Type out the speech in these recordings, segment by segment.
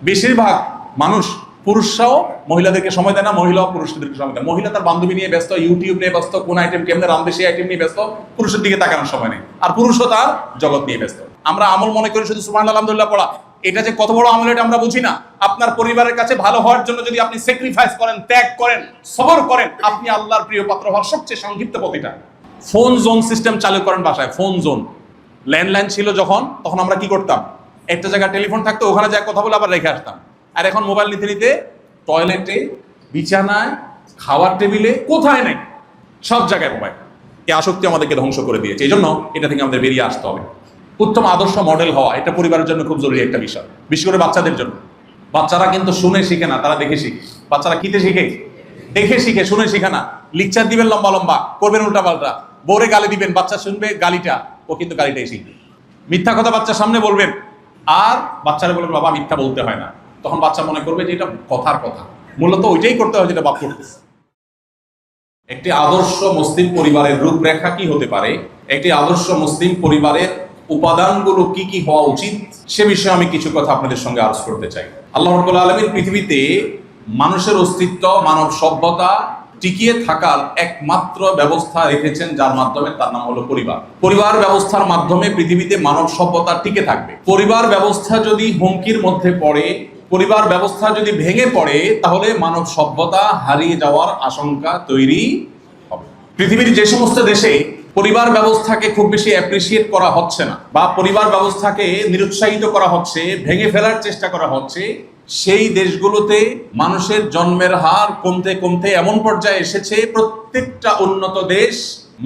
বেশিরভাগ মানুষ, পুরুষরাও মহিলাদেরকে সময় দেয় না, মহিলাও পুরুষদেরকে সময় দেয়। মহিলা তার বান্ধবী নিয়ে ব্যস্ত, ইউটিউব নিয়ে ব্যস্ত, কোন আইটেম কেমনে রান্ধবে সেই আইটেম নিয়ে ব্যস্ত, পুরুষের দিকে তাকানোর সময় নেই। আর পুরুষও তার জগৎ নিয়ে ব্যস্ত। আমরা আমল মনে করি শুধু সুবহানাল্লাহ আলহামদুলিল্লাহ পড়া, এটা যে কত বড় আমল এটা আমরা বুঝি না। আপনার পরিবারের কাছে ভালো হওয়ার জন্য যদি আপনি স্যাক্রিফাইস করেন, ত্যাগ করেন, সবর করেন, আপনি আল্লাহর প্রিয় পাত্র হওয়ার সবচেয়ে সংক্ষিপ্ত পথটা। ফোন জোন সিস্টেম চালু করেন বাসায়, ফোন জোন। ল্যান্ডলাইন ছিল যখন, তখন আমরা কি করতাম, একটা জায়গায় টেলিফোন থাকতো, ওখানে যা কথা বলে আবার রেখে আসতাম। আর এখন মোবাইল নিতে নিতে টয়লেটে, বিছানায়, খাওয়ার টেবিলে, কোথায় নেই, সব জায়গায় মোবাইল। এই আসক্তি আমাদেরকে ধ্বংস করে দিয়েছে। এই জন্য এটা থেকে আমাদের বেরিয়ে আসতে হবে। উত্তম আদর্শ মডেল হওয়া, এটা পরিবারের জন্য খুব জরুরি একটা বিষয়, বিশেষ করে বাচ্চাদের জন্য। বাচ্চারা কিন্তু শুনে শিখে না, তারা দেখে শিখে। বাচ্চারা কিতে শিখে? দেখে শিখে, শুনে শিখে না। লেকচার দিবেন লম্বা লম্বা, করবেন উল্টা পাল্টা, বোরে গালি দিবেন, বাচ্চা শুনবে গালিটা, ও কিন্তু গালিটাই শিখবে। মিথ্যা কথা বাচ্চার সামনে বলবেন, আর বাচ্চারা বলবেন বাবা মিথ্যা বলতে হয় না, তখন বাচ্চা মনে করবে যে এটা কথার কথা, মূলত ওইটাই করতে হয় যেটা বাপ করতেছে। একটি আদর্শ মুসলিম পরিবারের রূপরেখা কি হতে পারে, একটি আদর্শ মুসলিম পরিবারের উপাদানগুলো কি কি হওয়া উচিত, সে বিষয়ে আমি কিছু কথা আপনাদের সঙ্গে আলোচনা করতে চাই। আল্লাহ রাব্বুল আলামিন পৃথিবীতে মানুষের অস্তিত্ব, মানব সভ্যতা টিকিয়ে থাকার একমাত্র ব্যবস্থা রেখেছেন, যার মাধ্যমে, তার নাম হলো পরিবার। পরিবার ব্যবস্থার মাধ্যমে পৃথিবীতে মানব সভ্যতা টিকে থাকবে। পরিবার ব্যবস্থা যদি হুমকির মধ্যে পড়ে, পরিবার ব্যবস্থা যদি ভেঙে পড়ে, তাহলে মানব সভ্যতা হারিয়ে যাওয়ার আশঙ্কা তৈরি হবে। পৃথিবীর যে সমস্ত দেশে পরিবার ব্যবস্থাকে খুব বেশি অ্যাপ্রিসিয়েট করা হচ্ছে না, বা পরিবার ব্যবস্থাকে নিরুৎসাহিত করা হচ্ছে, ভেঙে ফেলার চেষ্টা করা হচ্ছে, সেই দেশগুলোতে মানুষের জন্মের হার কমতে কমতে এমন পর্যায়ে এসেছে, প্রত্যেকটা উন্নত দেশ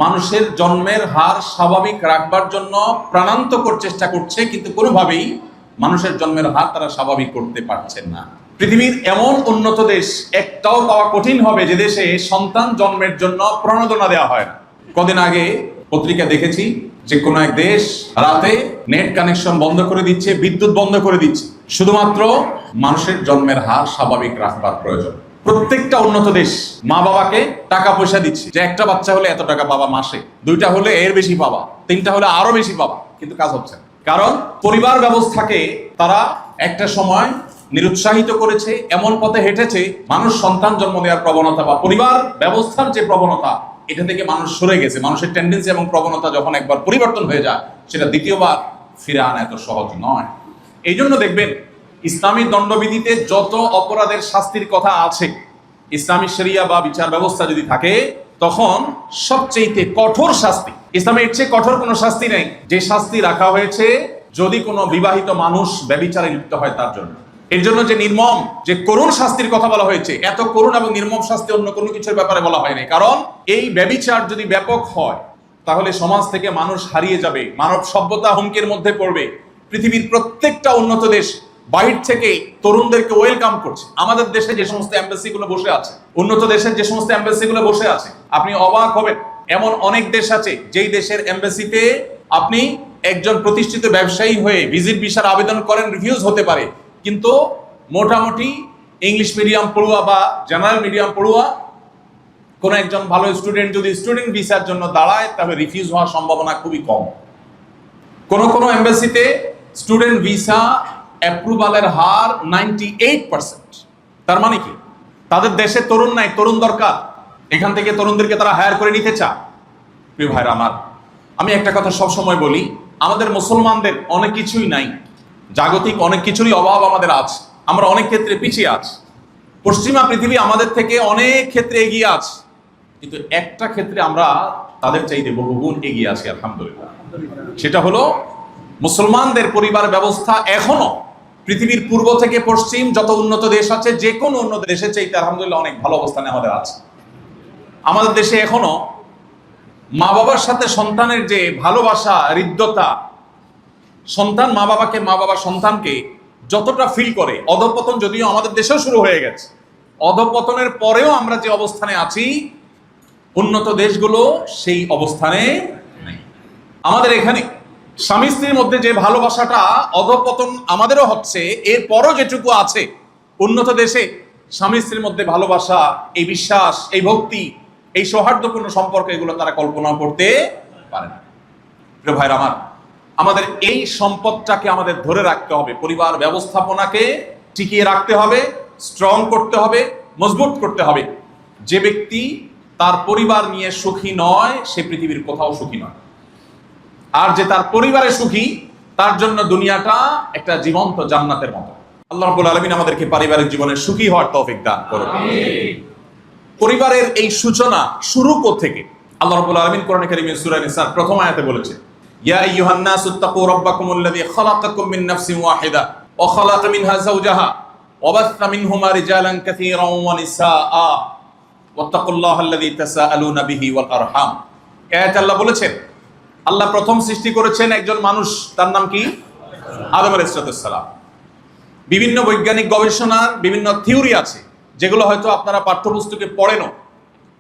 মানুষের জন্মের হার স্বাভাবিক রাখবার জন্য প্রাণান্তকর চেষ্টা করছে, কিন্তু কোনোভাবেই মানুষের জন্মের হার তারা স্বাভাবিক করতে পারছেন না। পৃথিবীর এমন উন্নত দেশ একটাও পাওয়া কঠিন হবে যে দেশে সন্তান জন্মের জন্য প্রণোদনা দেওয়া হয় না। কদিন আগে পত্রিকা দেখেছি যে কোনো এক দেশ রাতে নেট কানেকশন বন্ধ করে দিচ্ছে, বিদ্যুৎ বন্ধ করে দিচ্ছে, শুধুমাত্র মানুষের জন্মের হার স্বাভাবিক রাখবার প্রয়োজন। প্রত্যেকটা উন্নত দেশ মা বাবাকে টাকা পয়সা দিচ্ছে, যে একটা বাচ্চা হলে এত টাকা পাবা মাসে, দুইটা হলে এর বেশি পাবা, তিনটা হলে আরো বেশি পাবা, কিন্তু কাজ হচ্ছে না। কারণ পরিবার ব্যবস্থাকে তারা একটা সময় নিরুৎসাহিত করেছে, এমন পথে হেঁটেছে, মানুষ সন্তান জন্ম দেওয়ার প্রবণতা বা পরিবার ব্যবস্থার যে প্রবণতা, এটা থেকে মানুষ সরে গেছে। মানুষের টেন্ডেন্সি এবং প্রবণতা যখন একবার পরিবর্তন হয়ে যায়, সেটা দ্বিতীয়বার ফিরে আনা এত সহজ নয়। এই জন্য দেখবেন ইসলামী দণ্ডবিধিতে যত অপরাধের শাস্তির কথা আছে, ইসলামী শরিয়া বা বিচার ব্যবস্থা যদি থাকে, তখন সবচেয়ে কঠোর শাস্তি, ইসলামের চেয়ে কঠোর কোনো শাস্তি নেই, যে শাস্তি রাখা হয়েছে যদি কোনো বিবাহিত মানুষ ব্যভিচারে লিপ্ত হয় তার জন্য। এর জন্য যে নির্মম, যে করুণ শাস্তির কথা বলা হয়েছে, এত করুণ এবং নির্মম শাস্তি অন্য কোনো কিছুর ব্যাপারে বলা হয়নি। কারণ এই ব্যভিচার যদি ব্যাপক হয়, তাহলে সমাজ থেকে মানুষ হারিয়ে যাবে, মানব সভ্যতা হুমকির মধ্যে পড়বে। পৃথিবীর প্রত্যেকটা উন্নত দেশ বাইরে থেকে তরুণদেরকে ওয়েলকাম করছে। আমাদের দেশে যে সমস্ত এম্বাসি গুলো বসে আছে, উন্নত দেশের যে সমস্ত এম্বাসি গুলো বসে আছে, আপনি অবাক হবেন, এমন অনেক দেশ আছে যেই দেশের এম্বাসিতে আপনি একজন প্রতিষ্ঠিত ব্যবসায়ী হয়ে ভিজিট ভিসার আবেদন করেন, রিফিউজ হতে পারে, কিন্তু মোটামুটি ইংলিশ মিডিয়াম পড়ুয়া বা জেনারেল মিডিয়াম পড়ুয়া কোন একজন ভালো স্টুডেন্ট যদি স্টুডেন্ট ভিসার জন্য দাঁড়ায়, তাহলে রিফিউজ হওয়ার সম্ভাবনা খুবই কম। কোন কোন এম্বাসিতে স্টুডেন্ট ভিসা অ্যাপ্রুভালের হার 98%। তার মানে কি, তাদের দেশে তরুণ নাই, তরুণ দরকার, এখান থেকে তরুণদেরকে তারা হায়ার করে নিতে চায়। প্রিয় ভাইরা আমার, আমি একটা কথা সবসময় বলি, আমাদের মুসলমানদের অনেক কিছুই নাই, জাগতিক অনেক কিছুরই অভাব আমাদের আছে, আমরা অনেক ক্ষেত্রে পিছিয়ে আছি। পশ্চিমা পৃথিবী আমাদের থেকে অনেক ক্ষেত্রে এগিয়ে আছে, কিন্তু একটা ক্ষেত্রে আমরা তাদের চাইতে বহুগুণ এগিয়ে আছি আলহামদুলিল্লাহ। সেটা হলো মুসলমানদের পরিবার ব্যবস্থা এখনো পৃথিবীর পূর্ব থেকে পশ্চিম যত উন্নত দেশ আছে, যে কোনো উন্নত দেশের চাইতে আলহামদুলিল্লাহ অনেক ভালো অবস্থানে আমাদের আছে। আমাদের দেশে এখনো মা বাবার সাথে সন্তানের যে ভালোবাসা, হৃদ্যতা, সন্তান মা বাবাকে, মা বাবা সন্তানকে যতটা ফিল করে, অধঃপতন যদিও আমাদের দেশেও শুরু হয়ে গেছে, অধঃপতনের পরেও আমরা যে অবস্থানে আছি, উন্নত দেশগুলো সেই অবস্থানে নেই। আমাদের এখানে স্বামী স্ত্রীর মধ্যে যে ভালোবাসাটা অধঃপতন আমাদেরও হচ্ছে, এরপরও যেটুকু আছে উন্নত দেশে স্বামী স্ত্রীর মধ্যে ভালোবাসা, এই বিশ্বাস, এই ভক্তি, এই সৌহার্দ্যপূর্ণ সম্পর্ক, এগুলো তারা কল্পনা করতে পারে না। প্রিয় ভাইরা আমার, আমাদের এই সম্পদটাকে আমাদের ধরে রাখতে হবে, পরিবার ব্যবস্থাপনাকে টিকিয়ে রাখতে হবে, স্ট্রং করতে হবে, মজবুত করতে হবে। যে ব্যক্তি তার পরিবার নিয়ে সুখী নয়, সে পৃথিবীর কোথাও সুখী নয়। আর যে তার পরিবারে সুখী, তার জন্য দুনিয়াটা একটা জীবন্ত জান্নাতের মতো। আল্লাহ রাব্বুল আলামিন আমাদেরকে পারিবারিক জীবনে সুখী হওয়ার তৌফিক দান করুন। পরিবারের এই সূচনা শুরু কোত্থেকে? আল্লাহ রাব্বুল আলামিন কোরআনে কারীমে সূরা নিসার প্রথম আয়াতে বলেছেন, ইয়া আইয়ুহান নাসু তাকু রাব্বাকুমুল্লাযী খালাকাকুম মিন নাফসিন ওয়াহিদা ওয়া খালাকা মিনহা যাওজাহা ওয়া বাসসা মিনহুমা রিজালান কাসীরান ওয়া নিসাআ ওয়াত্তাকুল্লাহাল্লাযী তাসাআলুনা বিহি ওয়াল আরহাম। আয়াতে আল্লাহ বলেছেন, আল্লাহ প্রথম সৃষ্টি করেছেন একজন মানুষ, তার নাম কি? আদম আলাইহিস সালাম। বিভিন্ন বৈজ্ঞানিক গবেষণার বিভিন্ন থিওরি আছে, যেগুলো হয়তো আপনারা পাঠ্যপুস্তকে পড়েনও।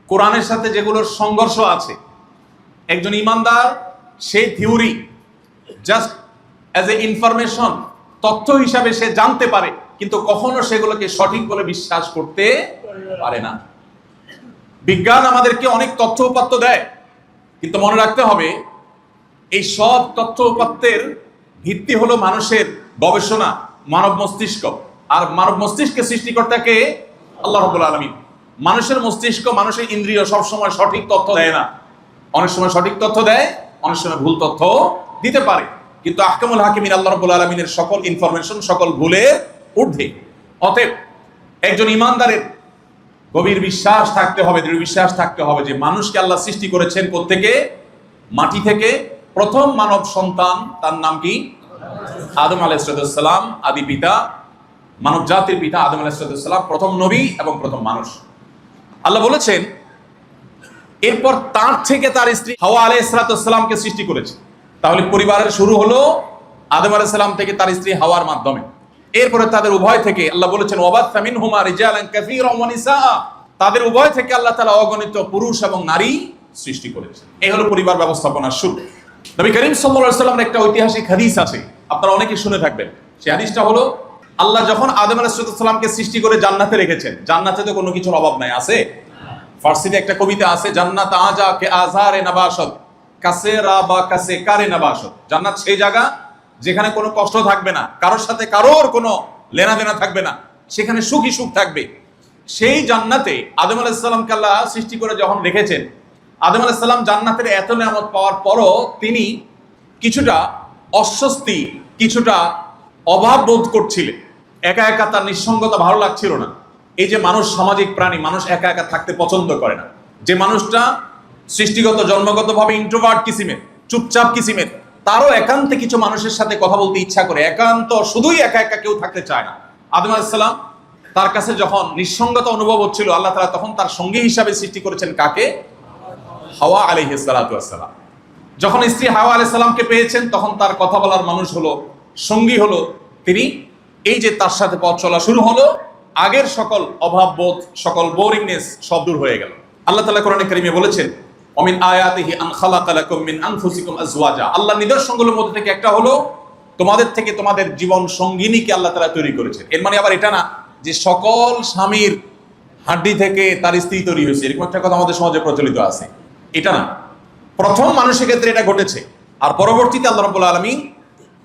কোরআনের সাথে যেগুলোর সংঘর্ষ আছে, একজন ইমানদার সেই theory just as a information, তথ্য হিসাবে সে জানতে পারে, কিন্তু কখনো সেগুলোকে সঠিক বলে বিশ্বাস করতে পারে না। বিজ্ঞান আমাদেরকে অনেক তথ্য উপাত্ত দেয়, কিন্তু মনে রাখতে হবে এই সব তথ্য উপাত্তের ভিত্তি হলো মানুষের গবেষণা, মানব মস্তিষ্ক। আর মানব মস্তিষ্কের সৃষ্টিকর্তাকে আল্লাহ রাব্বুল আলামিন। মানুষের মস্তিষ্ক, মানুষের ইন্দ্রিয় সবসময় সঠিক তথ্য দেয় না। অনেক সময় সঠিক তথ্য দেয়, অনেক সময় ভুল তথ্য দিতে পারে, কিন্তু আহকামুল হাকিমিন আল্লাহ রাব্বুল আলামিনের সকল ইনফরমেশন সকল ভুলের ঊর্ধ্বে। অতএব একজন ইমানদারের গভীর বিশ্বাস থাকতে হবে, দৃঢ় বিশ্বাস থাকতে হবে যে মানুষকে আল্লাহ সৃষ্টি করেছেন কোত্থেকে? মাটি থেকে। প্রথম মানব সন্তান, তার নাম কি? আদম আলাইহিস সালাম, আদি পিতা, মানব জাতির পিতা আদম আলাইহিস সালাম, প্রথম নবী এবং প্রথম মানুষ। আল্লাহ বলেছেন এরপর তার থেকে তার স্ত্রী হাওয়া আলাইহিস সালামকে সৃষ্টি করেছে। তাহলে পরিবারের শুরু হলো আদম আলাইহিস সালাম থেকে তার স্ত্রী হাওয়ার মাধ্যমে। এরপরে তাদের উভয় থেকে আল্লাহ বলেছেন ওয়াবাসসা মিনহুমা রিজালান কাসীরান ওয়া নিসাআ, তাদের উভয় থেকে আল্লাহ তাআলা অগণিত পুরুষ এবং নারী সৃষ্টি করেছেন। এই হলো পরিবার ব্যবস্থাপনার শুরু। নবী করিম সাল্লাল্লাহু আলাইহি ওয়াসাল্লামের একটা ঐতিহাসিক হাদিস আছে, আপনারা অনেকে শুনে থাকবেন। সেই হাদিসটা হলো, আল্লাহ যখন আদম আলাইহিস সালামকে সৃষ্টি করে জান্নাতে রেখেছেন, জান্নাতে তো কোনো কিছুর অভাব নাই, আছে? ফার্সিতে একটা কবিতা আছে, জান্নাত আজা কে আজারে নবাশত কাসে রাবা কাসে কারে নবাশত। জান্নাত সেই জায়গা যেখানে কোনো কষ্ট থাকবে না, কারোর সাথে কারোর কোনো লেনাদেনা থাকবে না, সেখানে সুখী সুখ থাকবে। সেই জান্নাতে আদম আলাইহিস সালামকে আল্লাহ সৃষ্টি করে যখন রেখেছেন, আদম আলাইহিস সালাম জান্নাতের এত নিয়ামত পাওয়ার পরও তিনি কিছুটা অস্বস্তি, কিছুটা অভাব বোধ করছিলেন। একা একা তার নিঃসঙ্গতা ভালো লাগছিল না। এই যে মানুষ সামাজিক প্রাণী, মানুষ একা একা থাকতে পছন্দ করে না। যে মানুষটা সৃষ্টিগত জন্মগতভাবে ইন্ট্রোভার্ট কিসিমের, চুপচাপ কিসিমের, তারও একান্তে কিছু মানুষের সাথে কথা বলতে ইচ্ছা করে, একান্ত শুধুই একা একা কেউ থাকতে চায় না। আদম আলাইহিস সালাম তার কাছে যখন নিঃসঙ্গতা অনুভব হচ্ছিল, আল্লাহ তাআলা তখন তার সঙ্গী হিসাবে সৃষ্টি করেছেন কাকে? হাওয়া আলাইহিস সালাতু ওয়াস সালাম। যখন স্ত্রী হাওয়া আলাইহিস সালামকে পেয়েছেন, তখন তার কথা বলার মানুষ হলো, সঙ্গী হলো তিনি। এই যে তার সাথে পথ চলা শুরু হলো, আগের সকল অভাববোধ, সকল বোরিংনেস সব দূর হয়ে গেল। আল্লাহ তাআলা কোরআনে কারীমে বলেছেন, ওমিন আয়াতিহি আন খালাকা লাকুম মিন আনফুসিকুম আজওয়াজা। আল্লাহ নিদর্শনগুলোর মধ্যে থেকে একটা হলো তোমাদের থেকে তোমাদের জীবন সঙ্গিনীকে আল্লাহ তাআলা তৈরি করেছেন। এর মানে আবার এটা না যে সকল স্বামীর হাড্ডি থেকে তার স্ত্রী তৈরি হয়েছে, এরকম একটা কথা আমাদের সমাজে প্রচলিত আছে। এটা না, প্রথম মানুষের ক্ষেত্রে এটা ঘটেছে, আর পরবর্তীতে আল্লাহ রাব্বুল আলামিন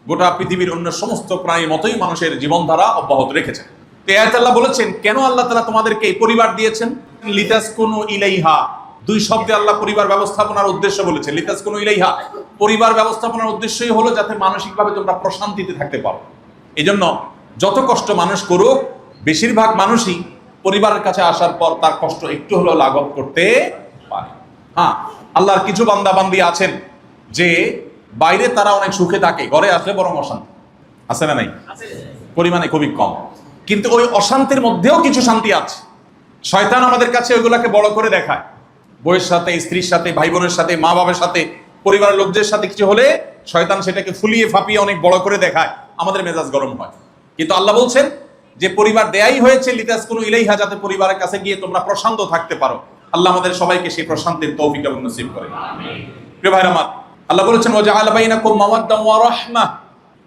গোটা পৃথিবীর অন্য সমস্ত প্রাণীর মতোই মানুষের জীবনধারা অব্যাহত রেখেছেন। তো আয়াতে আল্লাহ বলেছেন কেন আল্লাহ তাআলা তোমাদেরকে এই পরিবার দিয়েছেন? লিতাসকুনু ইলাইহা। দুই শব্দে আল্লাহ পরিবার ব্যবস্থাপনার উদ্দেশ্য বলেছেন। লিতাসকুনু ইলাইহা, পরিবার ব্যবস্থাপনার উদ্দেশ্যই হলো যাতে মানসিকভাবে তোমরা প্রশান্তিতে থাকতে পারো। এজন্য যত কষ্ট মানুষ করুক, বেশিরভাগ মানুষই পরিবারের কাছে আসার পর তার কষ্ট একটু হলেও লাঘব করতে পারে। হ্যাঁ, আল্লাহর কিছু বান্দা বান্দি আছেন যে বাইরে তারা অনেক সুখে থাকে, ঘরে আসলে বরং অশান্তি। আছে না নাই? পরিমাণে খুবই কম, কিন্তু ওই অশান্তির মধ্যেও কিছু শান্তি আছে। শয়তান আমাদের কাছে ওইগুলাকে বড় করে দেখায়। বউয়ের সাথে, স্ত্রীর সাথে, ভাই বোনের সাথে, মা বাবার সাথে, পরিবারের লোকদের সাথে কিছু হলে শয়তান সেটাকে ফুলিয়ে ফাঁপিয়ে অনেক বড় করে দেখায়, আমাদের মেজাজ গরম হয়। কিন্তু আল্লাহ বলছেন যে পরিবার দেয়াই হয়েছে লিতাসকুনু ইলাইহা, যাতে পরিবারের কাছে গিয়ে তোমরা প্রশান্ত থাকতে পারো। আল্লাহ আমাদের সবাইকে সেই প্রশান্তির তৌফিক এবং নসিব করেন। প্রিয় ভাইরা আমার, আল্লাহ বলেছেন ওয়াজআলা বাইনাকুম মাওয়াদ্দাম ওয়া রাহমাহ।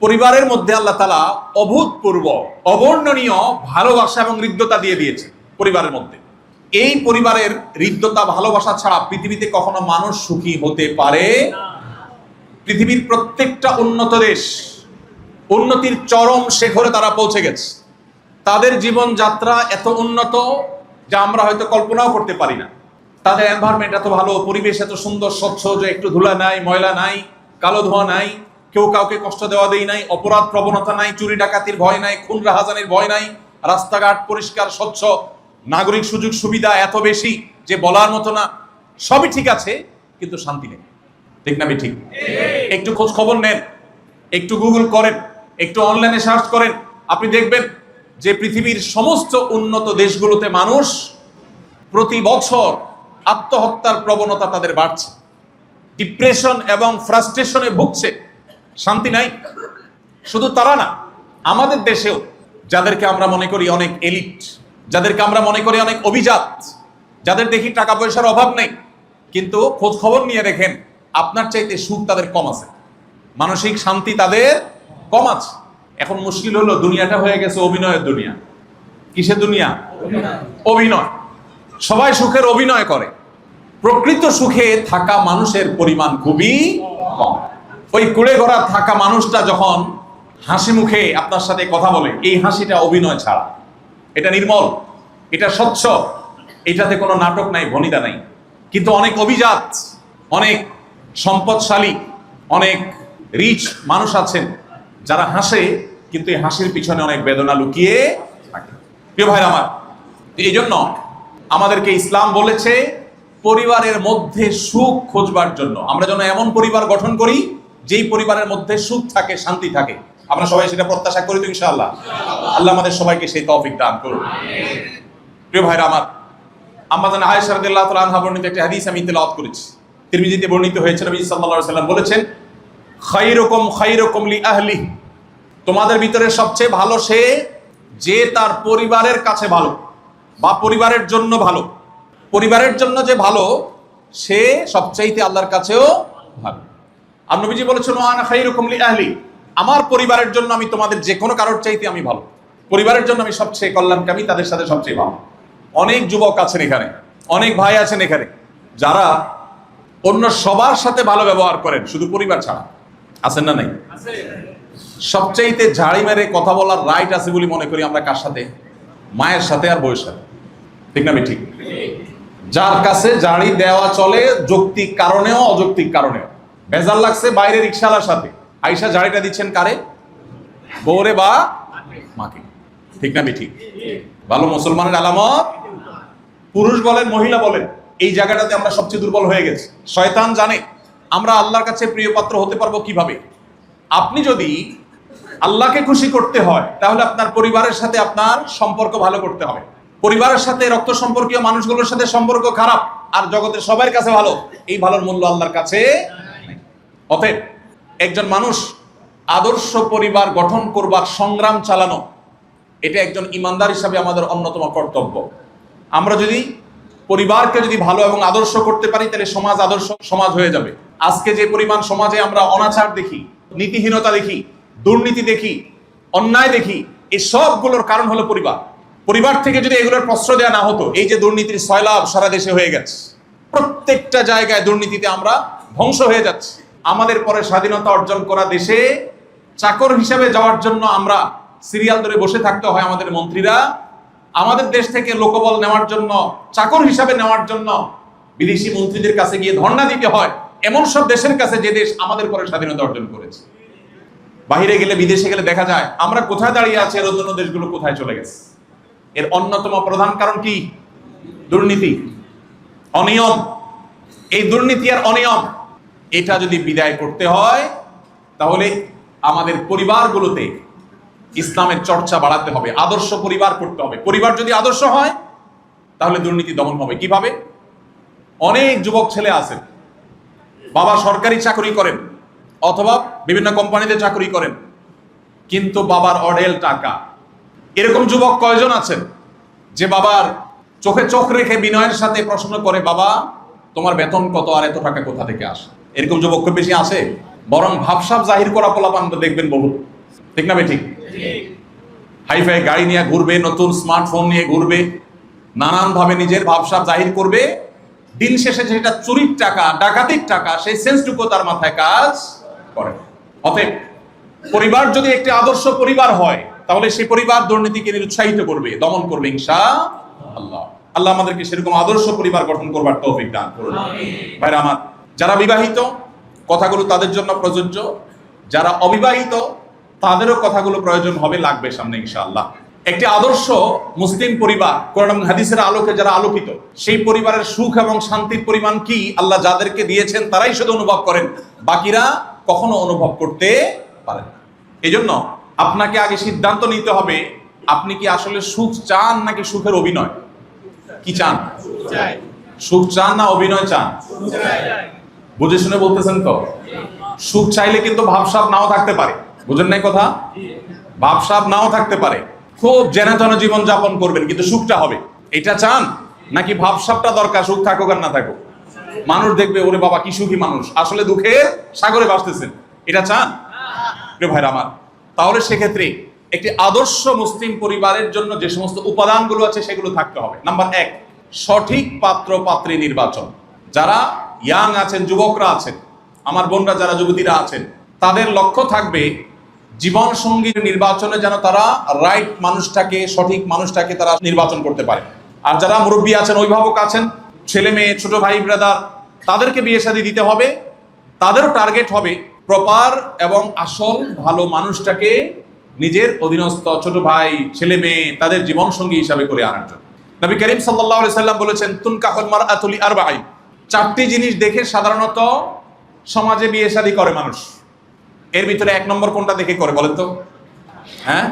পরিবারের মধ্যে আল্লাহ তাআলা অভূতপূর্ব, অবর্ণনীয় ভালোবাসা এবং হৃদ্যতা দিয়ে দিয়েছে পরিবারের মধ্যে। এই পরিবারের হৃদ্যতা, ভালোবাসা ছাড়া পৃথিবীতে কখনো মানুষ সুখী হতে পারে না। পৃথিবীর প্রত্যেকটা উন্নত দেশ উন্নতির চরম শিখরে তারা পৌঁছে গেছে। তাদের জীবনযাত্রা এত উন্নত যা আমরা হয়তো কল্পনাও করতে পারি না। তাদের এনভায়রনমেন্ট এত ভালো, পরিবেশ এত সুন্দর স্বচ্ছ যে একটু ধুলা নাই, ময়লা নাই, কালো ধোঁয়া নাই, কেউ কাউকে কষ্ট দেওয়া দেই নাই, অপরাধ প্রবণতা নাই, চুরি ডাকাতির ভয় নাই, খুন রাহাজানির ভয় নাই, রাস্তাঘাট পরিষ্কার স্বচ্ছ, নাগরিক সুযোগ সুবিধা এত বেশি যে বলার মতো না। সবই ঠিক আছে, কিন্তু শান্তি নেই। ঠিক না ঠিক? একটু খোঁজ খবর নেন, একটু গুগল করেন, একটু অনলাইনে সার্চ করেন, আপনি দেখবেন যে পৃথিবীর সমস্ত উন্নত দেশগুলোতে মানুষ প্রতি বছর আত্মহত্যার প্রবণতা তাদের বাড়ছে, ডিপ্রেশন এবং ফ্রাস্ট্রেশনে ভুগছে, শান্তি নাই। শুধু তারা না, আমাদের দেশেও যাদেরকে আমরা মনে করি অনেক এলিট, যাদেরকে আমরা মনে করি অনেক অভিজাত, যাদের দেখি টাকা পয়সার অভাব নেই, কিন্তু খোঁজ খবর নিয়ে দেখেন আপনার চাইতে সুখ তাদের কম আছে, মানসিক শান্তি তাদের কম আছে। এখন মুশকিল হলো দুনিয়াটা হয়ে গেছে অভিনয়ের দুনিয়া। কিসের দুনিয়া? অভিনয়। সবাই সুখের অভিনয় করে, প্রকৃত সুখে থাকা মানুষের পরিমাণ খুবই কম। ওই কুড়ে ঘোড়া থাকা মানুষটা যখন হাসি মুখে আপনার সাথে কথা বলে, এই হাসিটা অভিনয় ছাড়া, এটা নির্মল, এটা স্বচ্ছ, এটাতে কোনো নাটক নাই, ভনিতা নাই। কিন্তু অনেক অভিজাত, অনেক সম্পদশালী, অনেক রিচ মানুষ আছেন যারা হাসে, কিন্তু এই হাসির পিছনে অনেক বেদনা লুকিয়ে থাকে। প্রিয় ভাইরা আমার, এই জন্য আমাদেরকে ইসলাম বলেছে পরিবারের মধ্যে সুখ খোঁজবার জন্য আমরা যেন এমন পরিবার গঠন করি যেই পরিবারের মধ্যে সুখ থাকে, শান্তি থাকে। আমরা সবাই সেটা প্রত্যাশা করি তো ইনশাআল্লাহ? আল্লাহ আমাদের সবাইকে সেই তৌফিক দান করুন। প্রিয় ভাইরা আমার, আম্মাজান আয়েশা রাদিয়াল্লাহু তাআলা আনহা বর্ণিত একটা হাদিস আমি তেলাওয়াত করেছি, তিরমিজিতে বর্ণিত হয়েছে। নবী সাল্লাল্লাহু আলাইহি ওয়াসাল্লাম বলেছেন, খায়রুকুম খায়রুকুম লিআহলিহি, তোমাদের ভিতরে সবচেয়ে ভালো সে যে তার পরিবারের কাছে ভালো বা পরিবারের জন্য ভালো। পরিবারের জন্য যে ভালো সে সবচাইতে আল্লাহর কাছেও ভালো। আর নবীজি বলেছেন, আনা খায়রুকুম লিআহলি, আমার পরিবারের জন্য আমি তোমাদের যে কোনো কারোর চাইতে আমি ভালো, পরিবারের জন্য আমি সবচেয়ে কল্যাণকামী, তাদের সাথে সবচেয়ে ভালো। অনেক যুবক আছেন এখানে, অনেক ভাই আছেন এখানে যারা অন্য সবার সাথে ভালো ব্যবহার করেন, শুধু পরিবার ছাড়া। আছেন না নাই? সবচাইতে ঝাড়ি মেরে কথা বলার রাইট আছে বলে মনে করি আমরা কার সাথে? মায়ের সাথে আর বউয়ের সাথে। ঠিক না ঠিক? যার কাছে ঝাড়ি দেওয়া চলে যৌক্তিক কারণেও অযৌক্তিক কারণেও। বেজার লাগছে বাইরে রিকশাওয়ালার সাথে, আইসা ঝাড়িটা দিচ্ছেন কারে? বউরে বা মাকে। ঠিক না ঠিক? ভালো মুসলমানের আলামত। পুরুষ বলেন মহিলা বলেন, এই জায়গাটাতে আমরা সবচেয়ে দুর্বল হয়ে গেছি। শয়তান জানে আমরা আল্লাহর কাছে প্রিয় পাত্র হতে পারবো কিভাবে। আপনি যদি আল্লাহকে খুশি করতে হয় তাহলে আপনার পরিবারের সাথে আপনার সম্পর্ক ভালো করতে হবে। পরিবারের সাথে রক্ত সম্পর্কীয় মানুষগুলোর সাথে সম্পর্ক খারাপ আর জগতের সবার কাছে ভালো, এই ভালোর মূল্য আল্লাহর কাছে। অতএব একজন মানুষ আদর্শ পরিবার গঠন করবার সংগ্রাম চালানো, এটা একজন ইমানদার হিসাবে আমাদের অন্যতম কর্তব্য। আমরা যদি পরিবারকে যদি ভালো এবং আদর্শ করতে পারি তাহলে সমাজ আদর্শ সমাজ হয়ে যাবে। আজকে যে পরিমাণ সমাজে আমরা অনাচার দেখি, নীতিহীনতা দেখি, দুর্নীতি দেখি, অন্যায় দেখি, এই সবগুলোর কারণ হলো পরিবার। পরিবার থেকে যদি এগুলোর প্রশ্রয় দেওয়া না হতো, এই যে দুর্নীতির সয়লাভ সারা দেশে হয়ে গেছে, প্রত্যেকটা জায়গায় দুর্নীতিতে আমরা ধ্বংস হয়ে যাচ্ছি। আমাদের পরে স্বাধীনতা অর্জন করা দেশে চাকর হিসাবে যাওয়ার জন্য আমরা সিরিয়াল ধরে বসে থাকতে হয় আমাদের মন্ত্রীরা। আমাদের দেশ থেকে লোকবল নেওয়ার জন্য, চাকর হিসাবে নেওয়ার জন্য বিদেশি মন্ত্রীদের কাছে গিয়ে ধর্ণা দিতে হয়, এমন সব দেশের কাছে যে দেশ আমাদের পরে স্বাধীনতা অর্জন করেছে। বাহিরে গেলে, বিদেশে গেলে দেখা যায় আমরা কোথায় দাঁড়িয়ে আছি আর অন্য দেশগুলো কোথায় চলে গেছে। এর অন্যতম প্রধান কারণ কি? দুর্নীতি, অনিয়ম। এই দুর্নীতি আর অনিয়ম এটা যদি বিদায় করতে হয় তাহলে আমাদের পরিবারগুলোতে ইসলামের চর্চা বাড়াতে হবে, আদর্শ পরিবার করতে হবে। পরিবার যদি আদর্শ হয় তাহলে দুর্নীতি দমন হবে। কিভাবে? অনেক যুবক ছেলে আছে, বাবা সরকারি চাকরি করেন অথবা বিভিন্ন কোম্পানিতে চাকরি করেন, কিন্তু বাবার অঢেল টাকা। এরকম যুবক কয়জন আছেন যে বাবার চোখে চোখ রেখে বিনয়ের সাথে প্রশ্ন করে, বাবা তোমার বেতন কত আর এত টাকা কোথা থেকে আসে? এরকম যুবক খুব বেশি আছে। বরং ভাবসাব জাহির করা পোলাপান দেখবেন বহু। ঠিক না ঠিক? হাইফাই গাড়ি নিয়ে ঘুরবে, নতুন স্মার্টফোন নিয়ে ঘুরবে, নানান ভাবে নিজের ভাবসাব জাহির করবে। দিন শেষে যেটা চুরির টাকা, ডাকাতির টাকা, সেই সেন্সটুকু তার মাথায় কাজ করে। অতএব পরিবার যদি একটি আদর্শ পরিবার হয় তাহলে সেই পরিবার দুর্নীতিকে নিরুৎসাহিত করবে, দমন করবে ইনশাআল্লাহ। আল্লাহ আমাদেরকে সেরকম আদর্শ পরিবার গঠন করবার তৌফিক দান করুন। ভাইরা আমার, যারা বিবাহিত কথাগুলো তাদের জন্য প্রযোজ্য, যারা অবিবাহিত তাদেরও কথাগুলো প্রয়োজন হবে, লাগবে সামনে ইনশাআল্লাহ। একটি আদর্শ মুসলিম পরিবার কোরআন এবং হাদিসের আলোকে যারা আলোকিত, সেই পরিবারের সুখ এবং শান্তির পরিমাণ কি আল্লাহ যাদেরকে দিয়েছেন তারাই শুধু অনুভব করেন, বাকিরা কখনো অনুভব করতে পারেন না। এই জন্য আপনাকে আগে সিদ্ধান্ত নিতে হবে, আপনি কি আসলে সুখ চান নাকি সুখের অভিনয়? কি চান? সুখ চান না অভিনয় চান? বুঝে শুনে বলতেছেন তো? সুখ চাইলে কিন্তু ভাবসাব নাও থাকতে পারে, বুঝেন নাই কথা? ভাবসাব নাও থাকতে পারে, খুব জেনাতন জীবন যাপন করবেন, কিন্তু সুখটা হবে। এটা চান নাকি ভাবসাবটা দরকার, সুখ থাকুক আর না থাকুক? মানুষ দেখবে ওরে বাবা কি সুখী মানুষ, আসলে দুঃখের সাগরে ভাসতেছেন। এটা চান? প্রিয় ভাইরা আমার, তাহলে সেক্ষেত্রে একটি আদর্শ মুসলিম পরিবারের জন্য যে সমস্ত উপাদানগুলো আছে সেগুলো থাকতে হবে। নাম্বার 1, সঠিক পাত্র পাত্রী নির্বাচন। যারা ইয়াং আছেন, যুবকরা আছেন, আমার বোনরা যারা যুবতীরা আছেন, তাদের লক্ষ্য থাকবে জীবন সঙ্গীর নির্বাচনে যেন তারা রাইট মানুষটাকে, সঠিক মানুষটাকে তারা নির্বাচন করতে পারে। আর যারা মুরব্বী আছেন, অভিভাবক আছেন, ছেলে মেয়ে, ছোট ভাই ব্রাদার, তাদেরকে বিয়ে শাদী দিতে হবে, তাদেরও টার্গেট হবে প্রপার এবং আসল ভালো মানুষটাকে নিজের অধীনস্থ ছোট ভাই, ছেলে মেয়ে, তাদের জীবন সঙ্গী হিসাবে করে আনার জন্য। নবী করিম সাল্লাল্লাহু আলাইহি সাল্লাম বলেছেন, তুনকাহুল মারআতু লিআরবাঈন। 4টি জিনিস দেখে সাধারণত সমাজে বিয়ে শাদী করে মানুষ। এর ভিতরে 1 নম্বর কোনটা দেখে করে বলেন তো? হ্যাঁ,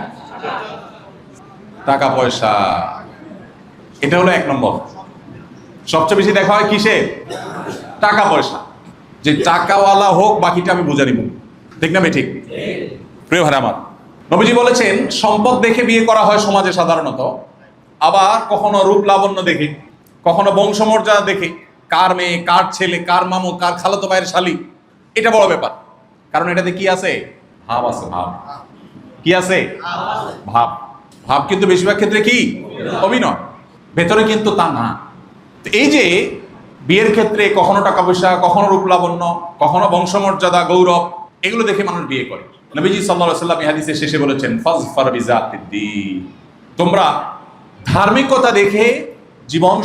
টাকা পয়সা। এটা হলো 1 নম্বর। সবচেয়ে বেশি দেখা হয় কিসে? টাকা পয়সা। যে টাকাওয়ালা হোক, বাকিটা আমি বুঝে নিব। ঠিক না? ঠিক। প্রিয় ভাই আমার, নবীজি বলেছেন সম্পদ দেখে বিয়ে করা হয় সমাজে সাধারণত, আবার কখনো রূপ লাবণ্য দেখে, কখনো বংশমর্যাদা দেখে, কার মেয়ে, কার ছেলে, কার মামু, কার খালাতো ভাইয়ের শালি, এটা বড় ব্যাপার। কারণ এটাতে কি আছে? ভাব আছে। ভাব কি আছে? ভাব। ভাব কিন্তু বেশিরভাগ ক্ষেত্রে কি? অভিনয়। ভেতরে কিন্তু তা না। এই যে বিয়ের ক্ষেত্রে কখনো টাকা পয়সা, কখনো রূপ লাবণ্য, কখনো বংশমর্যাদা, গৌরব, এগুলো দেখে মানুষ বিয়ে করে। নবীজি সাল্লাল্লাহু আলাইহি ওয়াসাল্লাম এই হাদিসের শেষে বলেছেন, ফাজফার বিযাতিদ দ্বীন। তোমরা ধার্মিকতা দেখে জীবন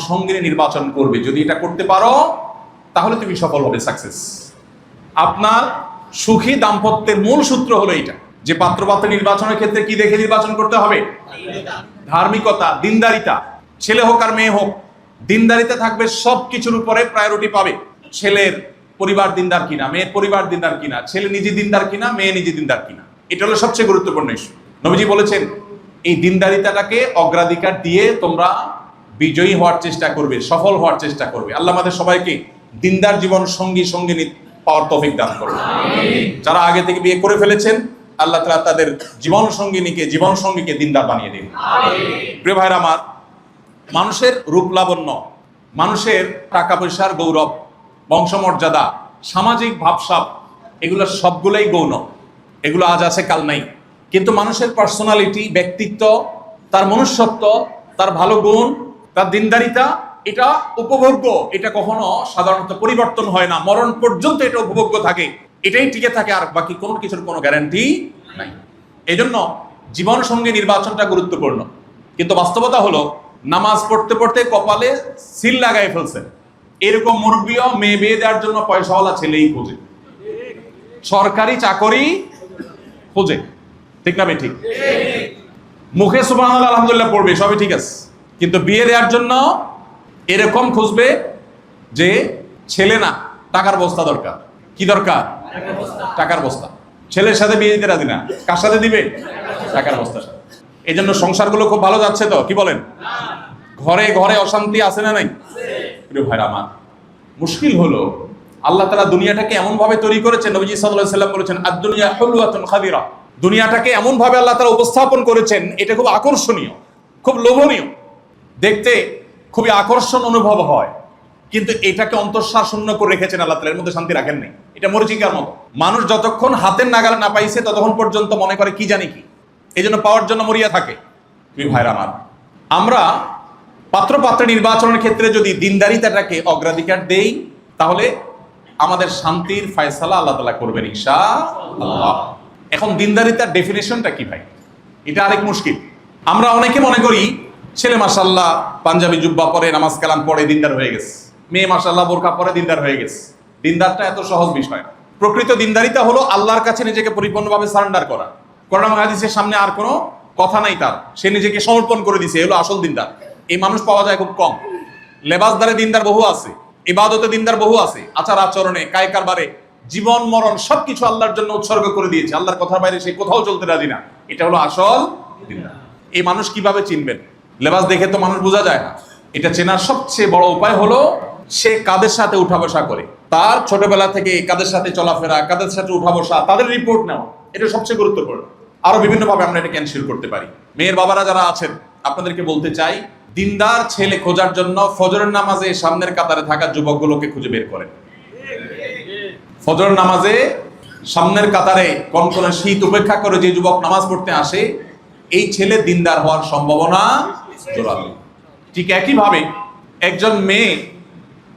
সঙ্গী নির্বাচন করবে। যদি এটা করতে পারো তাহলে তুমি সফল হবে, সাকসেস। আপনার সুখী দাম্পত্যের মূল সূত্র হলো এটা, যে পাত্রপাত্র নির্বাচনের ক্ষেত্রে কি দেখে নির্বাচন করতে হবে? ধার্মিকতা, দিনদারিতা। ছেলে হোক আর মেয়ে হোক, দিনদারিতা থাকবে, সব কিছুর উপরে প্রায়োরিটি পাবে। ছেলের পরিবার দিনদার কিনা, মেয়ের পরিবার দিনদার কিনা, ছেলে নিজে দিনদার কিনা, মেয়ে নিজে দিনদার কিনা, এটা হলো সবচেয়ে গুরুত্বপূর্ণ ইস্যু। নবীজি বলেছেন এই দিনদারিতাটাকে অগ্রাধিকার দিয়ে তোমরা বিজয়ী হওয়ার চেষ্টা করবে, সফল হওয়ার চেষ্টা করবে। আল্লাহ আমাদের সবাইকে দিনদার জীবন সঙ্গী পাওয়ার তৌফিক দান করুন। যারা আগে থেকে বিয়ে করে ফেলেছেন, আল্লাহ তাআলা তাদের জীবন সঙ্গীকে দিনদার বানিয়ে দিন। প্রিয় ভাইরা আমার, মানুষের রূপ লাবণ্য, মানুষের টাকা পয়সার গৌরব, বংশমর্যাদা, সামাজিক ভাবসাব, এগুলো সবগুলোই গৌণ। এগুলো আজ আছে কাল নাই। কিন্তু মানুষের পার্সোনালিটি, ব্যক্তিত্ব, তার মনুষ্যত্ব, তার ভালো গুণ, তার দিনদারিতা, এটা উপভোগ্য। এটা কখনো সাধারণত পরিবর্তন হয় না, মরণ পর্যন্ত এটা উপভোগ্য থাকে, এটাই টিকে থাকে, আর বাকি কোনো কিছুর কোনো গ্যারান্টি নাই। এই জন্য জীবন সঙ্গী নির্বাচনটা গুরুত্বপূর্ণ। কিন্তু বাস্তবতা হলো, নামাজ পড়তে পড়তে কপালে সিল লাগাই ফেলছে, এরকম মুরব্বিও মেয়ে বিয়ে দেওয়ার জন্য পয়সাওয়ালা ছেলেই খোঁজে, সরকারি চাকরি খোঁজে। ঠিক না? ঠিক। মুখে সুবহানাল্লাহ আলহামদুলিল্লাহ পড়বে, সবই ঠিক আছে, কিন্তু বিয়ে দেওয়ার জন্য এরকম খুঁজবে যে ছেলে না, টাকার বস্তা দরকার। কি দরকার? টাকার বস্তা। ছেলের সাথে বিয়ে দিতে রাজি না, কার সাথে দিবে? টাকার বস্তার সাথে। এই জন্য সংসারগুলো খুব ভালো যাচ্ছে তো? কি বলেন? ঘরে ঘরে অশান্তি আছে না নাই? প্রিয় ভাইরা আমার, মুশকিল হলো আল্লাহ তাআলা দুনিয়াটাকে এমন ভাবে তৈরি করেছেন, নবীজি সাল্লাল্লাহু আলাইহি ওয়াসাল্লাম বলেছেন, আদ-দুনিয়া হুলওয়াতুন খাদিরা। দুনিয়াটাকে এমন ভাবে আল্লাহ তাআলা উপস্থাপন করেছেন, এটা খুব আকর্ষণীয়, খুব লোভনীয়, দেখতে খুবই আকর্ষণ অনুভব হয়, কিন্তু এটাকে অন্তঃসার শূন্য করে রেখেছেন আল্লাহ তাআলা, এর মধ্যে শান্তি রাখেন নাই। এটা মরিচিকার মতো। মানুষ যতক্ষণ হাতের নাগালে না পাইছে ততক্ষণ পর্যন্ত মনে করে কি জানি কি, এই জন্য পাওয়ার জন্য মরিয়া থাকে। প্রিয় ভাইরা আমার, আমরা পাত্র নির্বাচনের ক্ষেত্রে যদি দিনদারিতাটাকে অগ্রাধিকার দেই, তাহলে আমাদের শান্তির ফয়সালা আল্লাহ তাআলা করবেন ইনশাআল্লাহ। এখন দিনদারিতার ডেফিনেশনটা কি ভাই? এটা আরেক মুশকিল। আমরা অনেকে মনে করি ছেলে মাশাআল্লাহ পাঞ্জাবি জুব্বা পরে, নামাজ কালাম পড়ে দিনদার হয়ে গেছে, মেয়ে মাশাআল্লাহ বোরকা পরে দিনদার হয়ে গেছে। দিনদারটা এত সহজ বিষয় না। প্রকৃত দিনদারিতা হলো আল্লাহর কাছে নিজেকে পরিপূর্ণভাবে সারেন্ডার করা। কোরআন হাদিসের সামনে আর কোনো কথা নাই তার, সে নিজেকে সমর্পণ করে দিছে, এগুলো আসল দিনদার। এই মানুষ পাওয়া যায় খুব কম। লেবাসদারে দিনদার বহু আছে, ইবাদতে দিনদার বহু আছে, আচার আচরণে, কায় কারবারে, জীবন মরণ সবকিছু আল্লাহর জন্য উৎসর্গ করে দিয়েছে, আল্লাহর কথার বাইরে সে কোথাও চলতে রাজি না। এটা হলো আসল দিনদার। এই মানুষ কিভাবে চিনবেন? লেবাস দেখে তো মানুষ বোঝা যায় না। এটা চেনার সবচেয়ে বড় উপায় হলো সে কাদের সাথে উঠা বসা করে, তার ছোটবেলা থেকে কাদের সাথে চলাফেরা, কাদের সাথে উঠা বসা, তাদের রিপোর্ট নেওয়া, এটা সবচেয়ে গুরুত্বপূর্ণ। আরো বিভিন্ন ভাবে আমরা এটা ক্যান্সেল করতে পারি। মেয়ের বাবারা যারা আছেন, আপনাদেরকে বলতে চাই, দিনদার ছেলে খোঁজার জন্য ফজরের নামাজে সামনের কাতারে থাকা যুবকগুলোকে খুঁজে বের করেন। ফজরের নামাজে সামনের কাতারে কনকনে শীত উপেক্ষা করে যে যুবক নামাজ পড়তে আসে, এই ছেলে দিনদার হওয়ার সম্ভাবনা জোরালো। ঠিক একইভাবে একজন মেয়ে